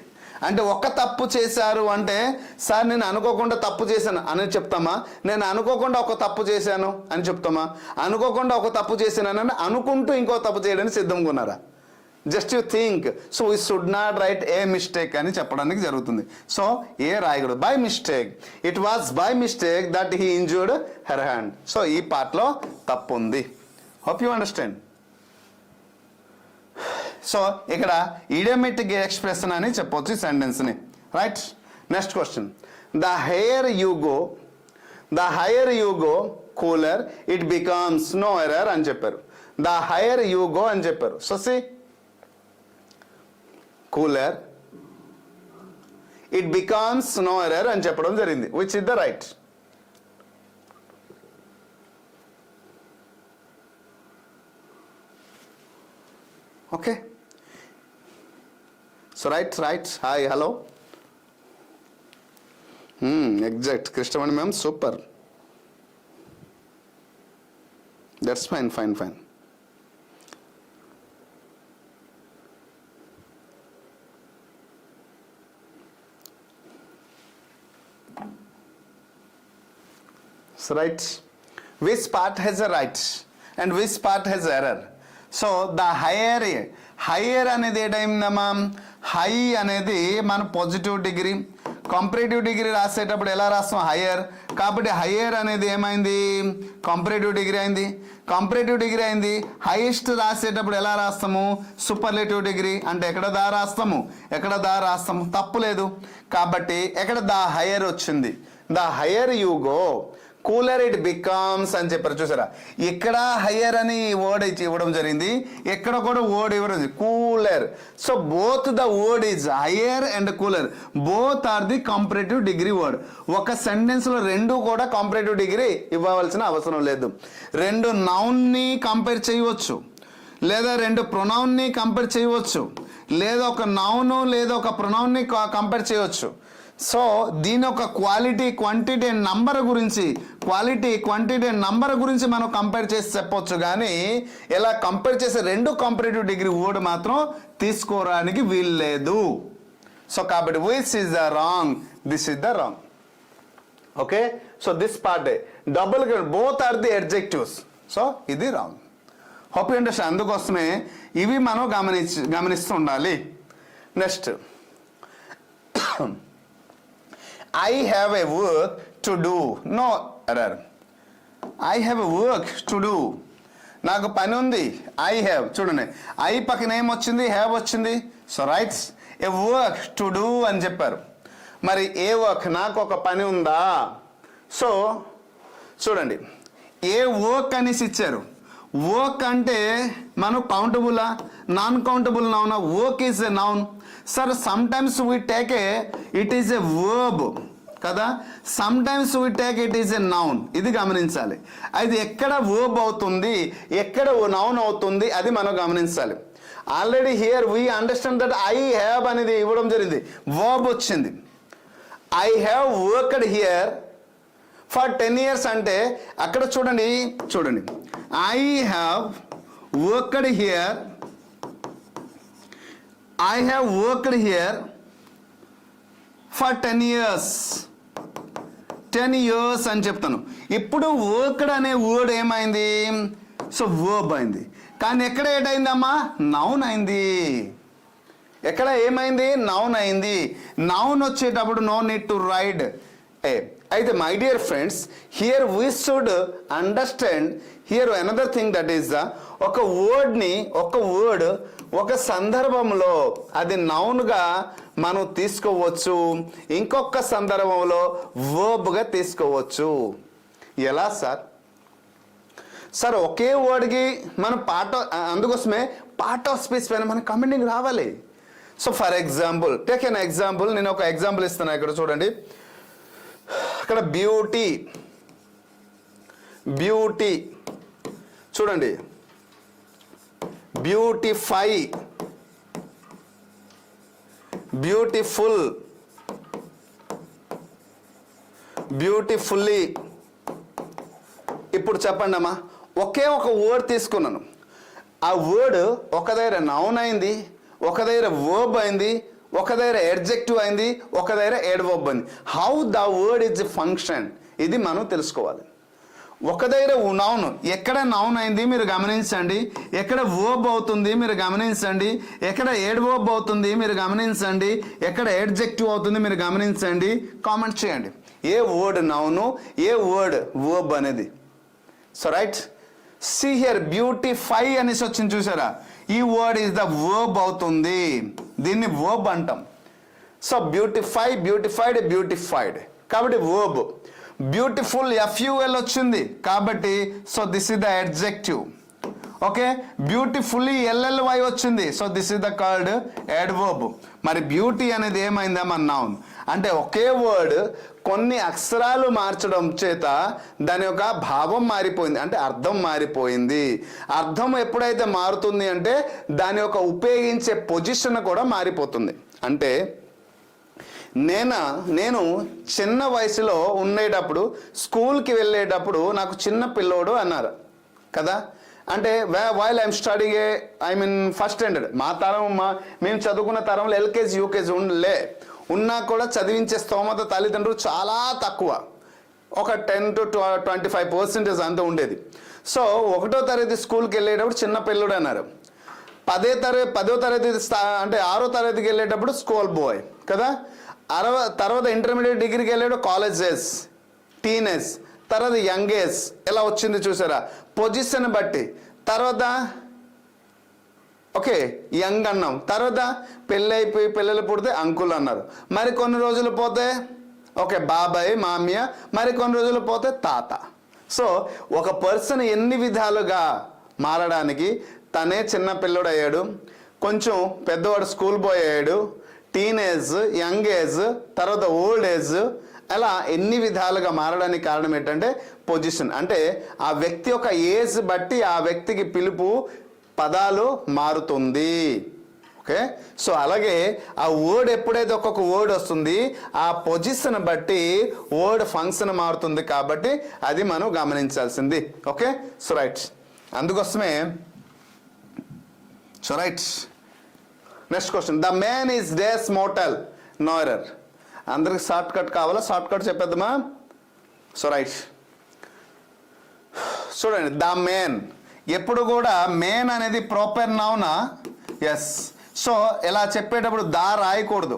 అంటే ఒక తప్పు చేశారు అంటే సార్ నేను అనుకోకుండా తప్పు చేశాను అని చెప్తామా? నేను అనుకోకుండా ఒక తప్పు చేశాను అని చెప్తామా? అనుకోకుండా ఒక తప్పు చేశాను అనుకుంటూ ఇంకో తప్పు చేయడానికి సిద్ధంగా ఉన్నారా? Just you think. So we should not write a mistake అని చెప్పడానికి జరుగుతుంది. సో ఏ రాయకూడదు. By mistake, it was by mistake that he injured her hand. So ఈ పార్ట్లో తప్పు ఉంది. Hope you understand. సో ఇక్కడ ఇడియోమెట్రిక్ ఎక్స్ప్రెషన్ అని చెప్పొచ్చు ఈ సెంటెన్స్ని. Right. Next question. The higher you go cooler it becomes no error అని చెప్పారు. ద హైయర్ యూ గో అని చెప్పారు. So C cooler it becomes no error అని చెప్పడం జరిగింది. Which is the right? Okay. So right. Hi, hello. Exact Krishnamani ma'am, super. That's fine. So right, which part has a right and which part has error? So the higher అనేది ఏటైందమ్మా? High అనేది మన positive degree, comparative degree రాసేటప్పుడు ఎలా రాస్తాం? Higher. కాబట్టి higher అనేది ఏమైంది? Comparative degree అయింది. కంపరేటివ్ డిగ్రీ అయింది. హైయెస్ట్ రాసేటప్పుడు ఎలా రాస్తాము? Superlative degree. అంటే ఎక్కడ దా రాస్తాము? తప్పు లేదు. కాబట్టి ఎక్కడ ద హయ్యర్ వచ్చింది? The higher you go cooler it becomes అని చెప్పారు. చూసారా, ఇక్కడ హయ్యర్ అని వర్డ్ ఇవ్వడం జరిగింది, ఎక్కడ కూడా వర్డ్ ఇవ్వడం cooler. So both the word is higher and cooler, both are the comparative degree word. ఒక సెంటెన్స్ లో రెండు కూడా కంపరేటివ్ డిగ్రీ ఇవ్వవలసిన అవసరం లేదు. రెండు నౌన్ ని కంపేర్ చేయవచ్చు, లేదా రెండు ప్రొనౌన్ ని కంపేర్ చేయవచ్చు, లేదా ఒక నౌన్ లేదా ఒక ప్రొనౌన్ ని కంపేర్ చేయవచ్చు. సో దీని ఒక క్వాలిటీ క్వాంటిటీ అండ్ నంబర్ గురించి మనం కంపేర్ చేసి చెప్పొచ్చు. కానీ ఇలా కంపేర్ చేసే రెండు కంపరేటివ్ డిగ్రీ వర్డ్ మాత్రం తీసుకోవడానికి వీల్లేదు. సో కాబట్టి which is the wrong? This is the wrong. Okay. So this part double both are the adjectives. So ఇది రాంగ్. Hope you understand. అందుకోసమే ఇవి మనం గమనిస్తూ ఉండాలి. Next, I have a work to do. No error. I have a work to do. నాకు పని ఉంది. I have. చూడండి, I పక్కన ఏమొచ్చింది? have వచ్చింది. So rights A work to do అని చెప్పారు. మరి ఏ వర్క్? నాకు ఒక పని ఉందా? సో చూడండి, ఏ వర్క్ అనేసి ఇచ్చారు. వర్క్ అంటే మనం కౌంటబులా, నాన్ కౌంటబుల్ నౌనా? Work is a noun. Sir, sometimes we take it is a verb కదా, sometimes we take it is a noun. ఇది గమనించాలి. అది ఎక్కడ verb అవుతుంది, ఎక్కడ noun అవుతుంది, అది మనం గమనించాలి. Already here we understand that I have అనేది ఇవ్వడం జరిగింది, verb వచ్చింది. I have worked here for 10 years అంటే అక్కడ చూడండి I have worked here, I have worked here for 10 years. 10 years అని చెప్తాను. ఇప్పుడు వర్క్డ్ అనే వర్డ్ ఏమైంది? సో వర్బ్ అయింది. కానీ ఎక్కడ ఏటైందమ్మా? నౌన్ అయింది. ఎక్కడ ఏమైంది? నౌన్ అయింది. నౌన్ వచ్చేటప్పుడు నో నీడ్ టు రైట్ ఏ. అయితే my dear friends, here we should understand here another thing, that is the ఒక వర్డ్ ఒక సందర్భంలో అది నౌన్గా మనం తీసుకోవచ్చు, ఇంకొక సందర్భంలో వర్బ్గా తీసుకోవచ్చు. ఎలా సార్ ఒకే వర్డ్కి మనం అందుకోసమే పార్ట్ ఆఫ్ స్పీచ్ పైన మనకు కమెంటింగ్ రావాలి. So for example, take an example. నేను ఒక ఎగ్జాంపుల్ ఇస్తాను. ఇక్కడ చూడండి, అక్కడ బ్యూటీ చూడండి, బ్యూటిఫై, బ్యూటిఫుల్, బ్యూటిఫుల్లీ. ఇప్పుడు చెప్పండి అమ్మా, ఒకే ఒక వర్డ్ తీసుకున్నాను. ఆ వర్డ్ ఒక దగ్గర నౌన్ అయింది, ఒక దగ్గర వర్బ్ అయింది, ఒక దగ్గర ఎడ్జెక్టివ్ అయింది, ఒక దగ్గర ఎడ్వర్బ్ అయింది. How the word is function, ఇది మనం తెలుసుకోవాలి. ఒక దగ్గర నౌన్, ఎక్కడ నౌన్ అయింది మీరు గమనించండి, ఎక్కడ వర్బ్ అవుతుంది మీరు గమనించండి, ఎక్కడ ఎడ్వర్బ్ అవుతుంది మీరు గమనించండి, ఎక్కడ ఎడ్జెక్టివ్ అవుతుంది మీరు గమనించండి. కామెంట్ చేయండి ఏ వర్డ్ నౌను, ఏ వర్డ్ వర్బ్ అనేది. So right, see here beautify అనేసి వచ్చింది చూసారా? ఈ వర్డ్ ఈజ్ ద వర్బ్ అవుతుంది, దీన్ని వర్బ్ అంటాం. సో బ్యూటిఫై, బ్యూటిఫైడ్, బ్యూటిఫైడ్ కాబట్టి వర్బ్. బ్యూటిఫుల్ FUL వచ్చింది కాబట్టి so this is the adjective. Okay, beautifully LLY వచ్చింది, so this is the called adverb. మరి బ్యూటీ అనేది ఏమైందా మన నౌన్ అంటే ఒకే వర్డ్ కొన్ని అక్షరాలు మార్చడం చేత దాని యొక్క భావం మారిపోయింది, అంటే అర్థం మారిపోయింది. అర్థం ఎప్పుడైతే మారుతుంది అంటే దాని యొక్క ఉపయోగించే పొజిషన్ కూడా మారిపోతుంది. అంటే నేను చిన్న వయసులో ఉండేటప్పుడు స్కూల్కి వెళ్ళేటప్పుడు నాకు చిన్న పిల్లోడు అన్నారు కదా. అంటే while I'm studying I mean first standard. మా తరం మేము చదువుకున్న తరంలో LKG UKG ఉన్నా కూడా చదివించే స్తోమత తల్లిదండ్రులు చాలా తక్కువ, ఒక 10 to 25% అంతా ఉండేది. సో 1వ తరగతి స్కూల్కి వెళ్ళేటప్పుడు చిన్న పిల్లోడు అన్నారు. 10వ తరగతి అంటే 6వ తరగతికి వెళ్ళేటప్పుడు స్కూల్ బాయ్ కదా. తర్వాత ఇంటర్మీడియట్ డిగ్రీకి వెళ్ళాడు కాలేజ్ ఏజ్, టీనేజ్, తర్వాత యంగ్ ఏజ్. ఎలా వచ్చింది చూసారా పొజిషన్ బట్టి. తర్వాత ఓకే యంగ్ అన్నాం, తర్వాత పెళ్ళి అయిపోయి పిల్లలు పుడితే అంకుల్ అన్నారు. మరి కొన్ని రోజులు పోతే ఓకే బాబాయ్ మామయ్య, మరి కొన్ని రోజులు పోతే తాత. సో ఒక పర్సన్ ఎన్ని విధాలుగా మారడానికి, తనే చిన్న పిల్లడు అయ్యాడు, కొంచెం పెద్దవాడు స్కూల్ బాయ్ అయ్యాడు, టీనేజ్, యంగ్ ఏజ్, తర్వాత ఓల్డ్ ఏజ్, అలా ఎన్ని విధాలుగా మారడానికి కారణం ఏంటంటే పొజిషన్. అంటే ఆ వ్యక్తి యొక్క ఏజ్ బట్టి ఆ వ్యక్తికి పిలుపు పదాలు మారుతుంది. ఓకే, సో అలాగే ఆ వర్డ్ ఎప్పుడైతే ఒక్కొక్క వర్డ్ వస్తుంది ఆ పొజిషన్ బట్టి వర్డ్ ఫంక్షన్ మారుతుంది కాబట్టి అది మనం గమనించాల్సింది. ఓకే, సో రైట్, అందుకోసమే so right. Next question, the man is this mortal no error. అందరికి షార్ట్ కట్ కావాలా? షార్ట్ కట్ చెప్పేద్దామా? సో రైట్, చూడండి, ద మ్యాన్ ఎప్పుడు కూడా మేన్ అనేది ప్రాపర్ నౌనా? ఎస్. సో ఇలా చెప్పేటప్పుడు దా రాయకూడదు.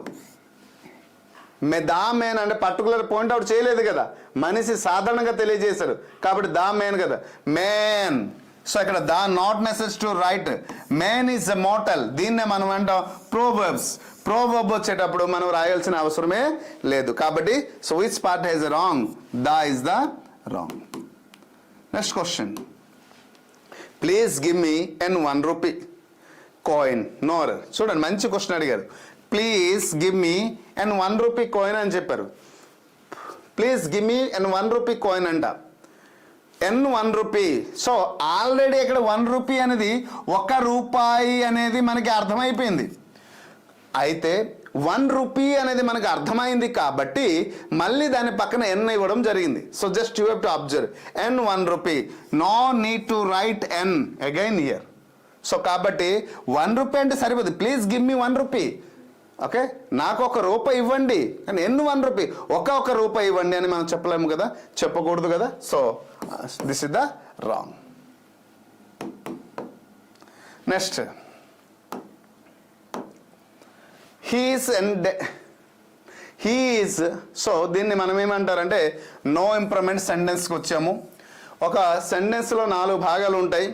దా మేన్ అంటే పర్టికులర్ పాయింట్ అవుట్ చేయలేదు కదా, మనిషి సాధారణంగా తెలియజేశారు కాబట్టి దా మేన్ కదా, మేన్. సో ఇక్కడ the not necessary to write, man is a mortal. దీన్నే మనం అంటాం ప్రోవర్బ్స్. ప్రోవర్బ్ వచ్చేటప్పుడు మనం రాయాల్సిన అవసరమే లేదు కాబట్టి so which part has wrong? The is the wrong. Next question, please give me an 1 rupee coin no error. చూడండి మంచి క్వశ్చన్ అడిగారు. Please give me an 1 rupee coin అని చెప్పారు. Please give me an 1 rupee coin అంట. An 1 rupee. So already ఇక్కడ 1 rupee అనేది 1 రూపాయి అనేది మనకి అర్థమైపోయింది. అయితే 1 రూపీ అనేది మనకు అర్థమైంది కాబట్టి మళ్ళీ దాని పక్కన ఎన్ ఇవ్వడం జరిగింది. So just you have to observe an 1 rupee, no need to write an again here. So కాబట్టి 1 రూపీ అంటే సరిపోదు. Please give me 1 rupee. Okay, నాకు 1 రూపాయి ఇవ్వండి కానీ ఎన్ 1 రూపీ, 1 రూపాయి ఇవ్వండి అని మనం చెప్పలేము కదా, చెప్పకూడదు కదా. So this is the wrong. Next, he is. So దీన్ని మనం ఏమంటారంటే నో ఇంప్రూవ్మెంట్ సెంటెన్స్కి వచ్చాము. ఒక సెంటెన్స్లో 4 భాగాలు ఉంటాయి.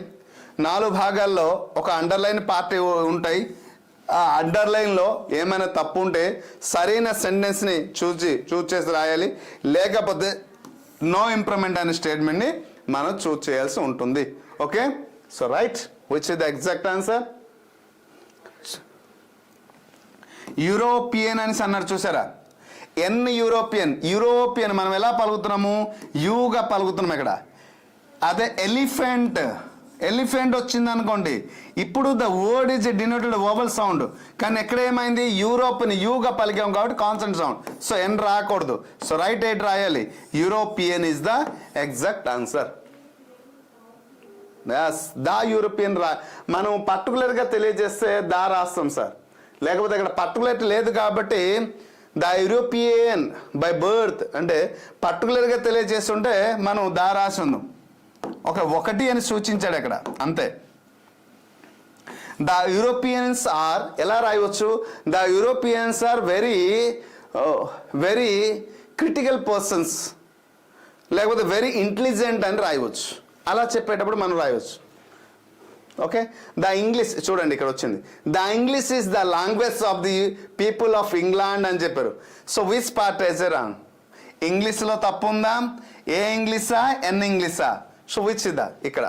4 భాగాల్లో ఒక అండర్లైన్ పార్ట్ ఉంటాయి. ఆ అండర్లైన్లో ఏమైనా తప్పు ఉంటే సరైన సెంటెన్స్ని చూజ్ చేసి రాయాలి, లేకపోతే నో ఇంప్రూవ్మెంట్ అనే స్టేట్మెంట్ని మనం చూజ్ చేయాల్సి ఉంటుంది. Okay, so right, which is the exact answer? European అని అన్నారు చూసారా, ఎన్ యూరోపియన్. యూరోపియన్ మనం ఎలా పలుకుతున్నాము? యూగా పలుకుతున్నాం ఇక్కడ. అదే ఎలిఫెంట్, ఎలిఫెంట్ వచ్చింది అనుకోండి, ఇప్పుడు the word is denoted vowel sound, కానీ ఎక్కడ ఏమైంది? యూరోప్ని యూగా పలికాం కాబట్టి కాన్సనెంట్ సౌండ్. సో ఎన్ రాకూడదు. సో రైట్ ఎయిట్ రాయాలి. European is the exact answer. The European మనం పర్టికులర్గా తెలియజేస్తే దా రాస్తాం సార్, లేకపోతే ఇక్కడ పర్టికులర్ లేదు కాబట్టి ద యూరోపియన్ బై బర్త్ అంటే పర్టికులర్గా తెలియజేస్తుంటే మనం దా రాసి ఉందాం. ఒక 1 అని సూచించాడు అక్కడ, అంతే. ద యూరోపియన్స్ ఆర్ ఎలా రాయవచ్చు? The Europeans are very critical persons, లేకపోతే వెరీ ఇంటెలిజెంట్ అని రాయవచ్చు. అలా చెప్పేటప్పుడు మనం రాయవచ్చు. ఓకే, ద ఇంగ్లీష్ చూడండి ఇక్కడ వచ్చింది, the English is the language of the people of England అని చెప్పారు. So which part is wrong? ఇంగ్లీష్లో తప్పు ఉందా? ఏ ఇంగ్లీషా ఎన్ ఇంగ్లీషా? సో విచ్ ద ఇక్కడ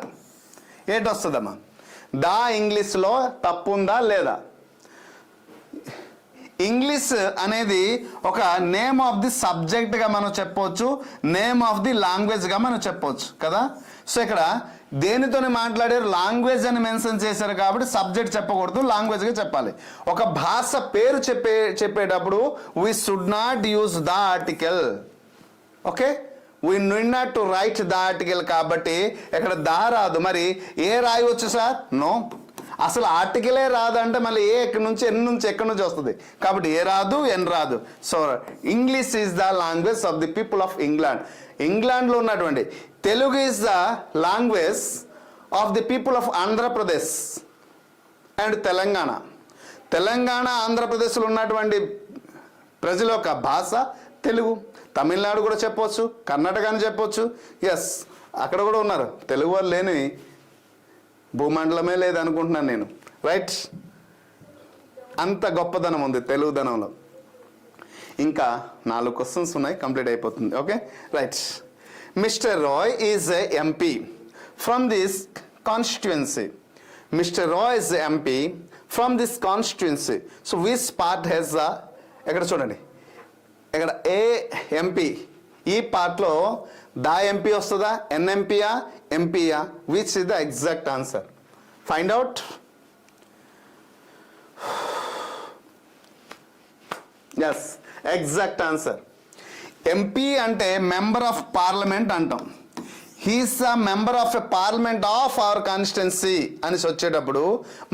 ఏంటి వస్తుందమ్మా? ద ఇంగ్లీష్లో తప్పు ఉందా లేదా? ఇంగ్లీష్ అనేది ఒక నేమ్ ఆఫ్ ది సబ్జెక్ట్గా మనం చెప్పవచ్చు, నేమ్ ఆఫ్ ది లాంగ్వేజ్గా మనం చెప్పవచ్చు కదా. సో ఇక్కడ దేనితోనే మాట్లాడారు? లాంగ్వేజ్ అని మెన్షన్ చేశారు కాబట్టి సబ్జెక్ట్ చెప్పకూడదు, లాంగ్వేజ్గా చెప్పాలి. ఒక భాష పేరు చెప్పేటప్పుడు we should not use the article. Okay, we need not to write the article. కాబట్టి ఇక్కడ దా రాదు. మరి ఏ రాయవచ్చు సార్? నో, అసలు ఆర్టికలే రాదంటే మళ్ళీ ఏ ఎక్కడి నుంచి ఎన్ నుంచి ఎక్కడి నుంచి వస్తుంది? కాబట్టి ఏ రాదు, ఎన్ రాదు. So English is the language of the people of England. ఇంగ్లాండ్లో ఉన్నటువంటి Telugu is the language of the people of Andhra Pradesh and Telangana. Telangana ఆంధ్రప్రదేశ్లో ఉన్నటువంటి ప్రజల యొక్క భాష తెలుగు. తమిళనాడు కూడా చెప్పవచ్చు, కర్ణాటక అని చెప్పవచ్చు. ఎస్, అక్కడ కూడా ఉన్నారు తెలుగు వాళ్ళు లేని భూమండలమే లేదనుకుంటున్నాను నేను. రైట్, అంత గొప్పదనం ఉంది తెలుగుదనంలో. ఇంకా 4 క్వశ్చన్స్ ఉన్నాయి, కంప్లీట్ అయిపోతుంది. Okay, right. Mister Roy is a MP from this constituency. Mister Roy is MP from this constituency. So which part has the, ఇక్కడ చూడండి, ఇక్కడ ఏ ఎంపీ, ఈ పార్ట్లో ద ఎంపీ వస్తుందా, ఎన్ఎంపీయా, ఎంపీయా? Which is the exact answer? Find out. Yes, exact answer. MP అంటే member of parliament అంటాం. He's a member of a parliament of our constituency అని వచ్చేటప్పుడు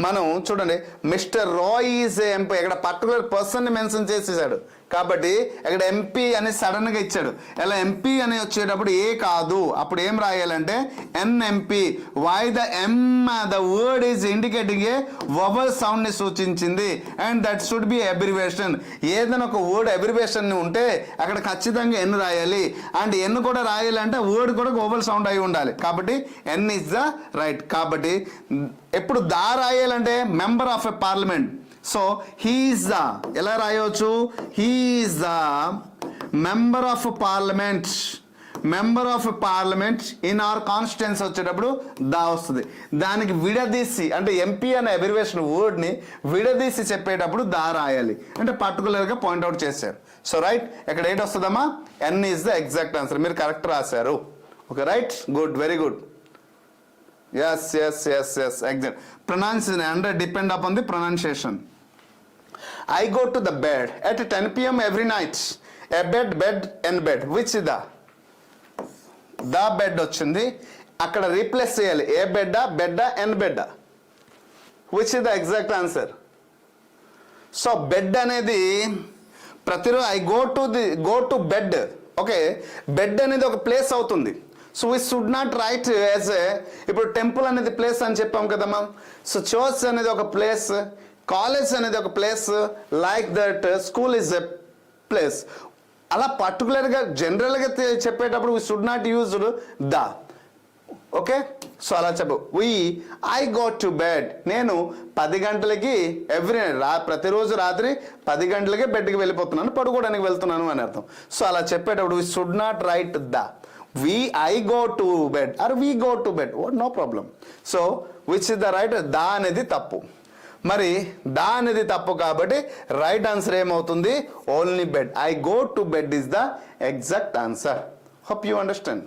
మనం చూడండి, mister Roy is a MP. ఇక్కడ పర్టికులర్ పర్సన్ని మెన్షన్ చేసేసాడు కాబట్టి ఇక్కడ ఎంపీ అని సడన్గా ఇచ్చాడు. ఇలా ఎంపీ అని వచ్చేటప్పుడు ఏ కాదు, అప్పుడు ఏం రాయాలంటే an MP. Why the M, the word is indicating a vowel సౌండ్ని సూచించింది and that should be abbreviation. ఏదైనా ఒక వర్డ్ అబ్రివేషన్ ఉంటే అక్కడ ఖచ్చితంగా ఎన్ రాయాలి. అండ్ ఎన్ కూడా రాయాలంటే వర్డ్ కూడా వవల్ సౌండ్ అయి ఉండాలి. కాబట్టి ఎన్ ఇస్ ద రైట్. కాబట్టి ఎప్పుడు దా రాయాలంటే member of a parliament. So he is the, ఎలా రాయవచ్చు? He is the member of parliament. Member of parliament in our constituency వచ్చేటప్పుడు దా వస్తుంది. దానికి విడదీసి అంటే ఎంపీ అనే అబ్రివేషన్ వర్డ్ని విడదీసి చెప్పేటప్పుడు దా రాయాలి. అంటే పర్టికులర్గా పాయింట్అవుట్ చేశారు. సో రైట్, ఇక్కడ ఏంటి వస్తుందమ్మా? An is the exact answer. మీరు కరెక్ట్ రాశారు. Okay, right, good, very good. Yes yes yes yes, exact. Pronunciation అంటే depend upon the pronunciation. I go to the bed at 10 p.m. every night. A bed, bed, and bed. Which is the bed వచ్చింది. అక్కడ replace చేయాలి. A బెడ్డా, బెడ్డా, an బెడ్డా? Which is the exact answer? So bed అనేది ప్రతిరోజు I go to bed. Okay, bed అనేది ఒక ప్లేస్ అవుతుంది. So we should not write as a, ఇప్పుడు టెంపుల్ అనేది ప్లేస్ అని చెప్పాం కదమ్మా. సో చర్చ్ అనేది ఒక ప్లేస్, కాలేజ్ అనేది ఒక place, like that school is a place. అలా పర్టికులర్గా జనరల్గా చెప్పేటప్పుడు we should not use the. Okay, so అలా చెప్పు. I go to bed. నేను 10 గంటలకి ప్రతిరోజు రాత్రి 10 గంటలకి బెడ్కి వెళ్ళిపోతున్నాను, పడుకోవడానికి వెళ్తున్నాను అని అర్థం. సో అలా చెప్పేటప్పుడు we should not right the. I go to bed or we go to bed. What? No problem. So which is the right? Da అనేది తప్పు. మరి దా అనేది తప్పు కాబట్టి రైట్ ఆన్సర్ ఏమవుతుంది? Only bed. I go to bed is the exact answer. Hope you understand.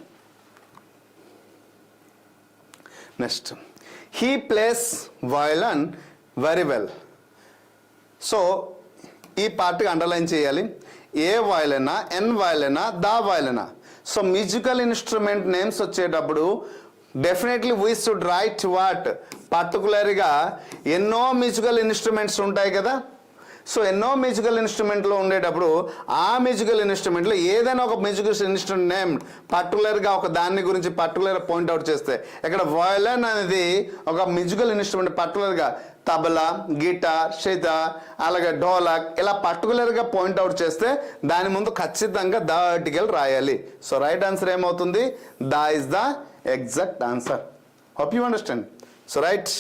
Next, he plays వయలన్ very well. So ఈ పార్ట్కి underline చేయాలి. ఏ వయలనా, ఎన్ వయలనా, దా వయలనా? సో మ్యూజికల్ ఇన్స్ట్రుమెంట్ నేమ్స్ వచ్చేటప్పుడు definitely we should right what? పర్టికులర్గా ఎన్నో musical instruments ఉంటాయి కదా. So ఎన్నో musical ఇన్స్ట్రుమెంట్లో ఉండేటప్పుడు ఆ మ్యూజికల్ ఇన్స్ట్రుమెంట్లో ఏదైనా ఒక మ్యూజికల్ ఇన్స్ట్రుమెంట్ నేమ్ పర్టికులర్గా ఒక దాని గురించి పర్టికులర్గా పాయింట్అవుట్ చేస్తే, ఇక్కడ వయలిన్ అనేది ఒక మ్యూజికల్ ఇన్స్ట్రుమెంట్ పర్టికులర్గా తబలా, గిటార్, సితార్, అలాగే ఢోలక్ ఇలా పర్టికులర్గా పాయింట్అవుట్ చేస్తే దాని ముందు ఖచ్చితంగా ద ఆర్టికల్ రాయాలి. సో రైట్ ఆన్సర్ ఏమవుతుంది? That is the exact answer. Hope you understand. So right.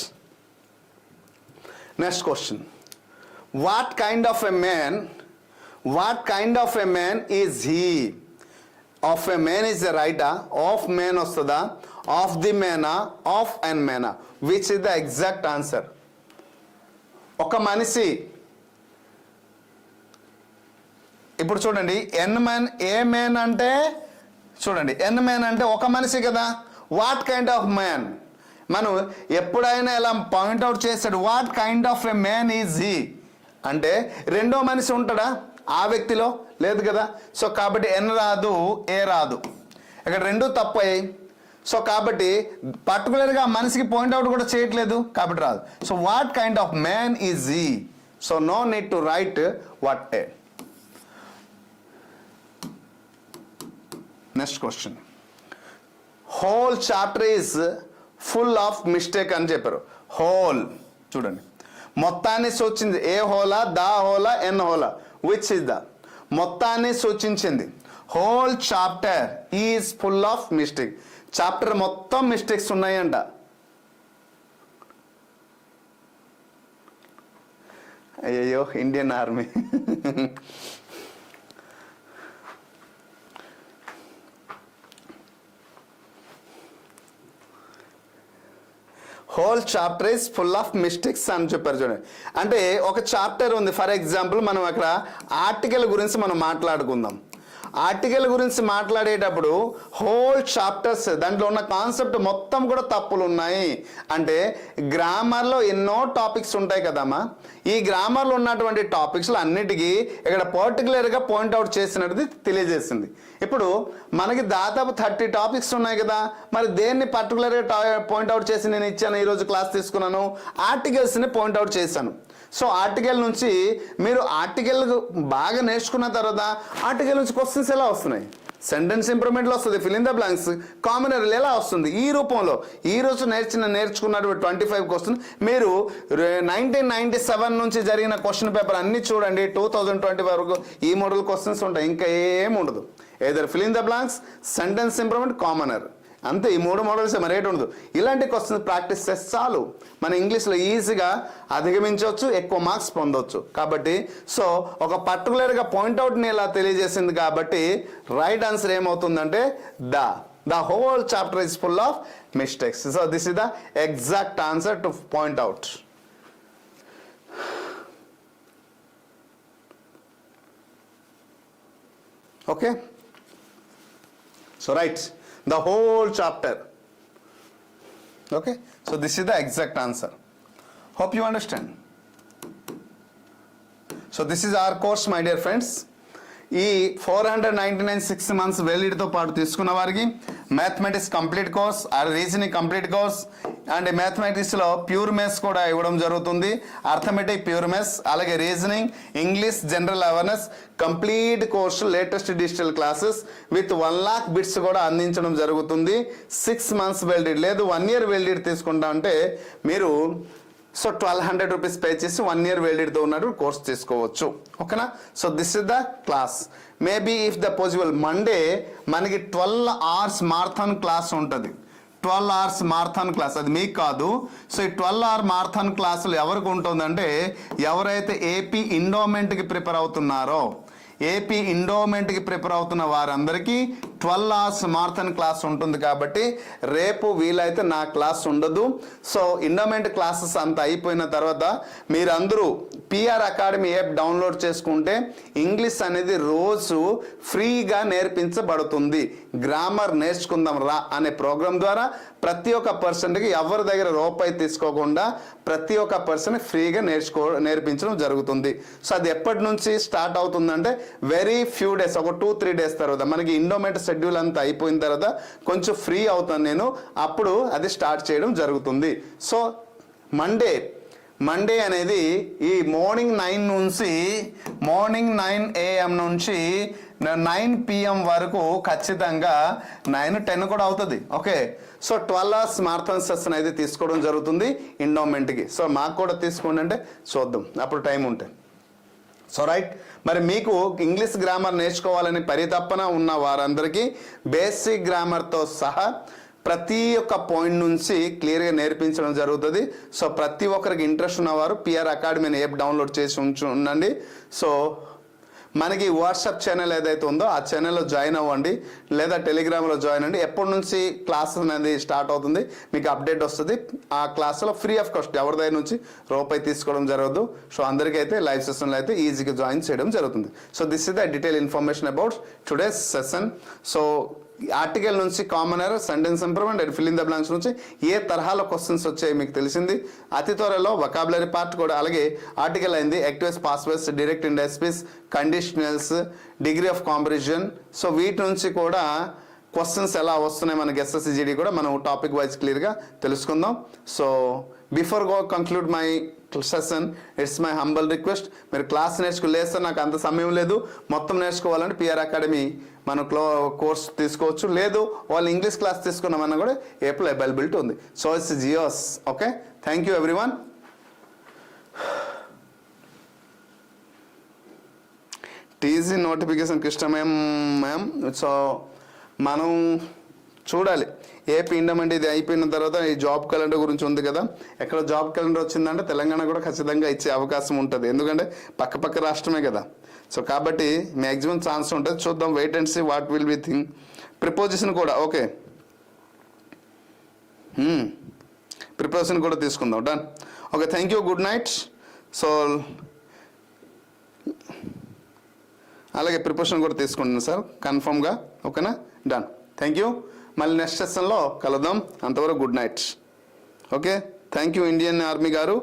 Next question, what kind of a man is he? Of a man is the రైటా, ఆఫ్ మ్యాన్ వస్తుందా, of the మ్యానా, of and మ్యానా? Which is the exact answer? ఒక మనిషి, ఇప్పుడు చూడండి, ఎన్ man, ఏ man అంటే చూడండి, ఎన్ మ్యాన్ అంటే ఒక మనిషి కదా. వాట్ కైండ్ ఆఫ్ మ్యాన్, మనం ఎప్పుడైనా ఇలా పాయింట్అవుట్ చేశాడు, what kind of a man is he అంటే రెండో మనిషి ఉంటాడా ఆ వ్యక్తిలో? లేదు కదా. సో కాబట్టి ఎన్ రాదు, ఏ రాదు, ఇక్కడ రెండు తప్పు అయ్యాయి. సో కాబట్టి పర్టికులర్గా మనిషికి పాయింట్అవుట్ కూడా చేయట్లేదు కాబట్టి రాదు. So what kind of man is he? So no need to write what a. Next question, whole chapter is full of mistake అని చెప్పారు. హోల్ చూడండి, మొత్తాన్ని సూచించింది. ఏ హోలా, దా హోలా, ఎన్ హోలా? Which is the? మొత్తాన్ని సూచించింది. Whole chapter is full of mistake. Chapter మొత్తం మిస్టేక్స్ ఉన్నాయంట. అయ్యో Indian army. Whole chapter is full of mistakes అని చెప్పారు చూడండి. అంటే ఒక చాప్టర్ ఉంది, ఫర్ ఎగ్జాంపుల్ మనం అక్కడ ఆర్టికల్ గురించి మనం మాట్లాడుకుందాం. ఆర్టికల్ గురించి మాట్లాడేటప్పుడు హోల్ చాప్టర్స్, దాంట్లో ఉన్న కాన్సెప్ట్ మొత్తం కూడా తప్పులు ఉన్నాయి. అంటే గ్రామర్లో ఎన్నో టాపిక్స్ ఉంటాయి కదమ్మా, ఈ గ్రామర్లో ఉన్నటువంటి టాపిక్స్లో అన్నిటికీ ఇక్కడ పర్టికులర్గా పాయింట్అవుట్ చేసినది తెలియజేసింది. ఇప్పుడు మనకి దాదాపు 30 టాపిక్స్ ఉన్నాయి కదా, మరి దేన్ని పర్టికులర్గా పాయింట్అవుట్ చేసి నేను ఇచ్చాను, ఈరోజు క్లాస్ తీసుకున్నాను, ఆర్టికల్స్ని పాయింట్అవుట్ చేశాను. సో ఆర్టికల్ నుంచి మీరు ఆర్టికల్ బాగా నేర్చుకున్న తర్వాత ఆర్టికల్ నుంచి క్వశ్చన్స్ ఎలా వస్తున్నాయి? సెంటెన్స్ ఇంప్రూవ్మెంట్లో వస్తుంది, fill in the blanks, common error ఎలా వస్తుంది? ఈ రూపంలో ఈరోజు నేర్చుకున్నటువంటి 25 క్వశ్చన్ మీరు 1997 నుంచి జరిగిన క్వశ్చన్ పేపర్ అన్ని చూడండి, 2020 వరకు ఈ మోడల్ క్వశ్చన్స్ ఉంటాయి, ఇంకా ఏమి ఉండదు. Either fill in the blanks, sentence improvement, common error, అంతే. ఈ 3 మోడల్స్ మరేటి ఉండదు. ఇలాంటి క్వశ్చన్స్ ప్రాక్టీస్ చేస్తే చాలు, మన ఇంగ్లీష్లో ఈజీగా అధిగమించవచ్చు, ఎక్కువ మార్క్స్ పొందవచ్చు. కాబట్టి సో ఒక పర్టికులర్గా పాయింట్అవుట్ని ఇలా తెలియజేసింది కాబట్టి రైట్ ఆన్సర్ ఏమవుతుందంటే the whole chapter is full of mistakes. So this is the exact answer to point out. Okay, so right, the whole chapter. Okay, so this is the exact answer. Hope you understand. So this is our course, my dear friends. ఈ 499 6 months వ్యాలిడిటీతో పాటు తీసుకున్న వారికి mathematics complete course, reasoning complete course and మ్యాథమెటిక్స్లో pure maths కూడా ఇవ్వడం జరుగుతుంది. Arithmetic pure maths, అలాగే reasoning, English, general awareness complete course, latest digital classes with 1 lakh bits కూడా అందించడం జరుగుతుంది. 6 months వ్యాలిడిటీ, లేదు 1 year వ్యాలిడిటీ తీసుకుంటా అంటే మీరు సో 1200 రూపీస్ పే చేసి 1 year వ్యాలిడిటీతో ఉన్నట్టు కోర్స్ తీసుకోవచ్చు. ఓకేనా? So this is the class. Maybe if the possible Monday మనకి 12 hours మారథాన్ క్లాస్ ఉంటుంది. 12 hours మారథాన్ క్లాస్, అది మీకు కాదు. సో ఈ 12 hour మారథాన్ క్లాసులు ఎవరికి ఉంటుందంటే ఎవరైతే ఏపీ ఎండోమెంట్కి ప్రిపేర్ అవుతున్నారో, ఏపీ ఎండోమెంట్కి ప్రిపేర్ అవుతున్న వారందరికీ 12 hours మారథాన్ క్లాస్ ఉంటుంది. కాబట్టి రేపు వీలైతే నా క్లాస్ ఉండదు. సో ఎండోమెంట్ క్లాసెస్ అంతా అయిపోయిన తర్వాత మీరందరూ పిఆర్ అకాడమీ యాప్ డౌన్లోడ్ చేసుకుంటే ఇంగ్లీష్ అనేది రోజు ఫ్రీగా నేర్పించబడుతుంది. గ్రామర్ నేర్చుకుందాం రా అనే ప్రోగ్రాం ద్వారా ప్రతి ఒక్క పర్సన్కి ఎవరి దగ్గర రూపాయి తీసుకోకుండా ప్రతి ఒక్క పర్సన్ ఫ్రీగా నేర్పించడం జరుగుతుంది. సో అది ఎప్పటి నుంచి స్టార్ట్ అవుతుందంటే వెరీ ఫ్యూ డేస్, ఒక 2-3 days తర్వాత మనకి ఎండోమెంట్ షెడ్యూల్ అంతా అయిపోయిన తర్వాత కొంచెం ఫ్రీ అవుతాను నేను, అప్పుడు అది స్టార్ట్ చేయడం జరుగుతుంది. సో మండే అనేది ఈ మార్నింగ్ 9 AM నుంచి 9 PM వరకు ఖచ్చితంగా 9-10 కూడా అవుతుంది. Okay, so 12 hours marathon session అయితే తీసుకోవడం జరుగుతుంది ఎండోమెంట్కి. సో మాకు కూడా తీసుకోండి అంటే చూద్దాం అప్పుడు టైం ఉంటే. సో రైట్, మరి మీకు ఇంగ్లీష్ గ్రామర్ నేర్చుకోవాలని పరితపన ఉన్న వారందరికీ బేసిక్ గ్రామర్తో సహా ప్రతి ఒక్క పాయింట్ నుంచి క్లియర్గా నేర్పించడం జరుగుతుంది. సో ప్రతి ఒక్కరికి ఇంట్రెస్ట్ ఉన్నవారు పిఆర్ అకాడమీ అనే యాప్ డౌన్లోడ్ చేసి ఉండండి. సో మనకి వాట్సాప్ ఛానల్ ఏదైతే ఉందో ఆ ఛానల్లో జాయిన్ అవ్వండి, లేదా టెలిగ్రామ్లో జాయిన్ అవ్వండి. ఎప్పటి నుంచి క్లాసెస్ అనేది స్టార్ట్ అవుతుంది మీకు అప్డేట్ వస్తుంది. ఆ క్లాసులో ఫ్రీ ఆఫ్ కాస్ట్, ఎవరి దగ్గర నుంచి రూపాయి తీసుకోవడం జరగదు. సో అందరికైతే లైవ్ సెషన్లో అయితే ఈజీగా జాయిన్ చేయడం జరుగుతుంది. So this is the detail information about today's session. So article నుంచి common error, sentence improvement and fill in the blanks నుంచి ఏ తరహాలో క్వశ్చన్స్ వచ్చాయి మీకు తెలిసింది. అతి త్వరలో వొకాబులరీ పార్ట్ కూడా, అలాగే ఆర్టికల్ అయింది actives, passwords, direct industries, conditionals, degree of comparison. So వీటి నుంచి కూడా క్వశ్చన్స్ ఎలా వస్తున్నాయి మనకి SSCGD కూడా మనం టాపిక్ వైజ్ క్లియర్గా తెలుసుకుందాం. So before conclude my session, it's my humble request, మీరు క్లాస్ నేర్చుకోలేదు సార్ నాకు అంత సమయం లేదు, మొత్తం నేర్చుకోవాలంటే పిఆర్ అకాడమీ మనం కోర్స్ తీసుకోవచ్చు, లేదు వాళ్ళు ఇంగ్లీష్ క్లాస్ తీసుకున్నామన్నా కూడా ఏప్లో అవైలబిలిటీ ఉంది. సో ఇట్స్ జియోస్. Okay, thank you everyone. TG notification ఇష్టమేం మ్యామ్. సో మనం చూడాలి ఏపీ ఇండమంటే ఇది అయిపోయిన తర్వాత ఈ జాబ్ క్యాలెండర్ గురించి ఉంది కదా. ఎక్కడ జాబ్ క్యాలెండర్ వచ్చిందంటే తెలంగాణ కూడా ఖచ్చితంగా ఇచ్చే అవకాశం ఉంటుంది, ఎందుకంటే పక్క రాష్ట్రమే కదా. సో కాబట్టి మ్యాక్సిమం ఛాన్స్ ఉంటుంది. చూద్దాం, wait and see what will be thing. Preposition కూడా ఓకే, ప్రిపోజిషన్ కూడా తీసుకుందాం. Done. Okay, thank you, good night. So అలాగే ప్రిపోజిషన్ కూడా తీసుకుంటున్నాను సార్ కన్ఫర్మ్గా. ఓకేనా, డన్. Thank you. మళ్ళీ నెక్స్ట్ సెషన్లో కలుద్దాం. అంతవరకు good night. Okay, thank you Indian army గారు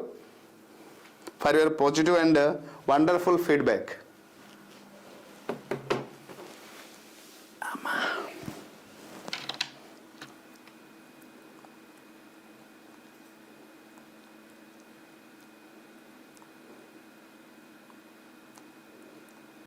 for your positive and wonderful feedback.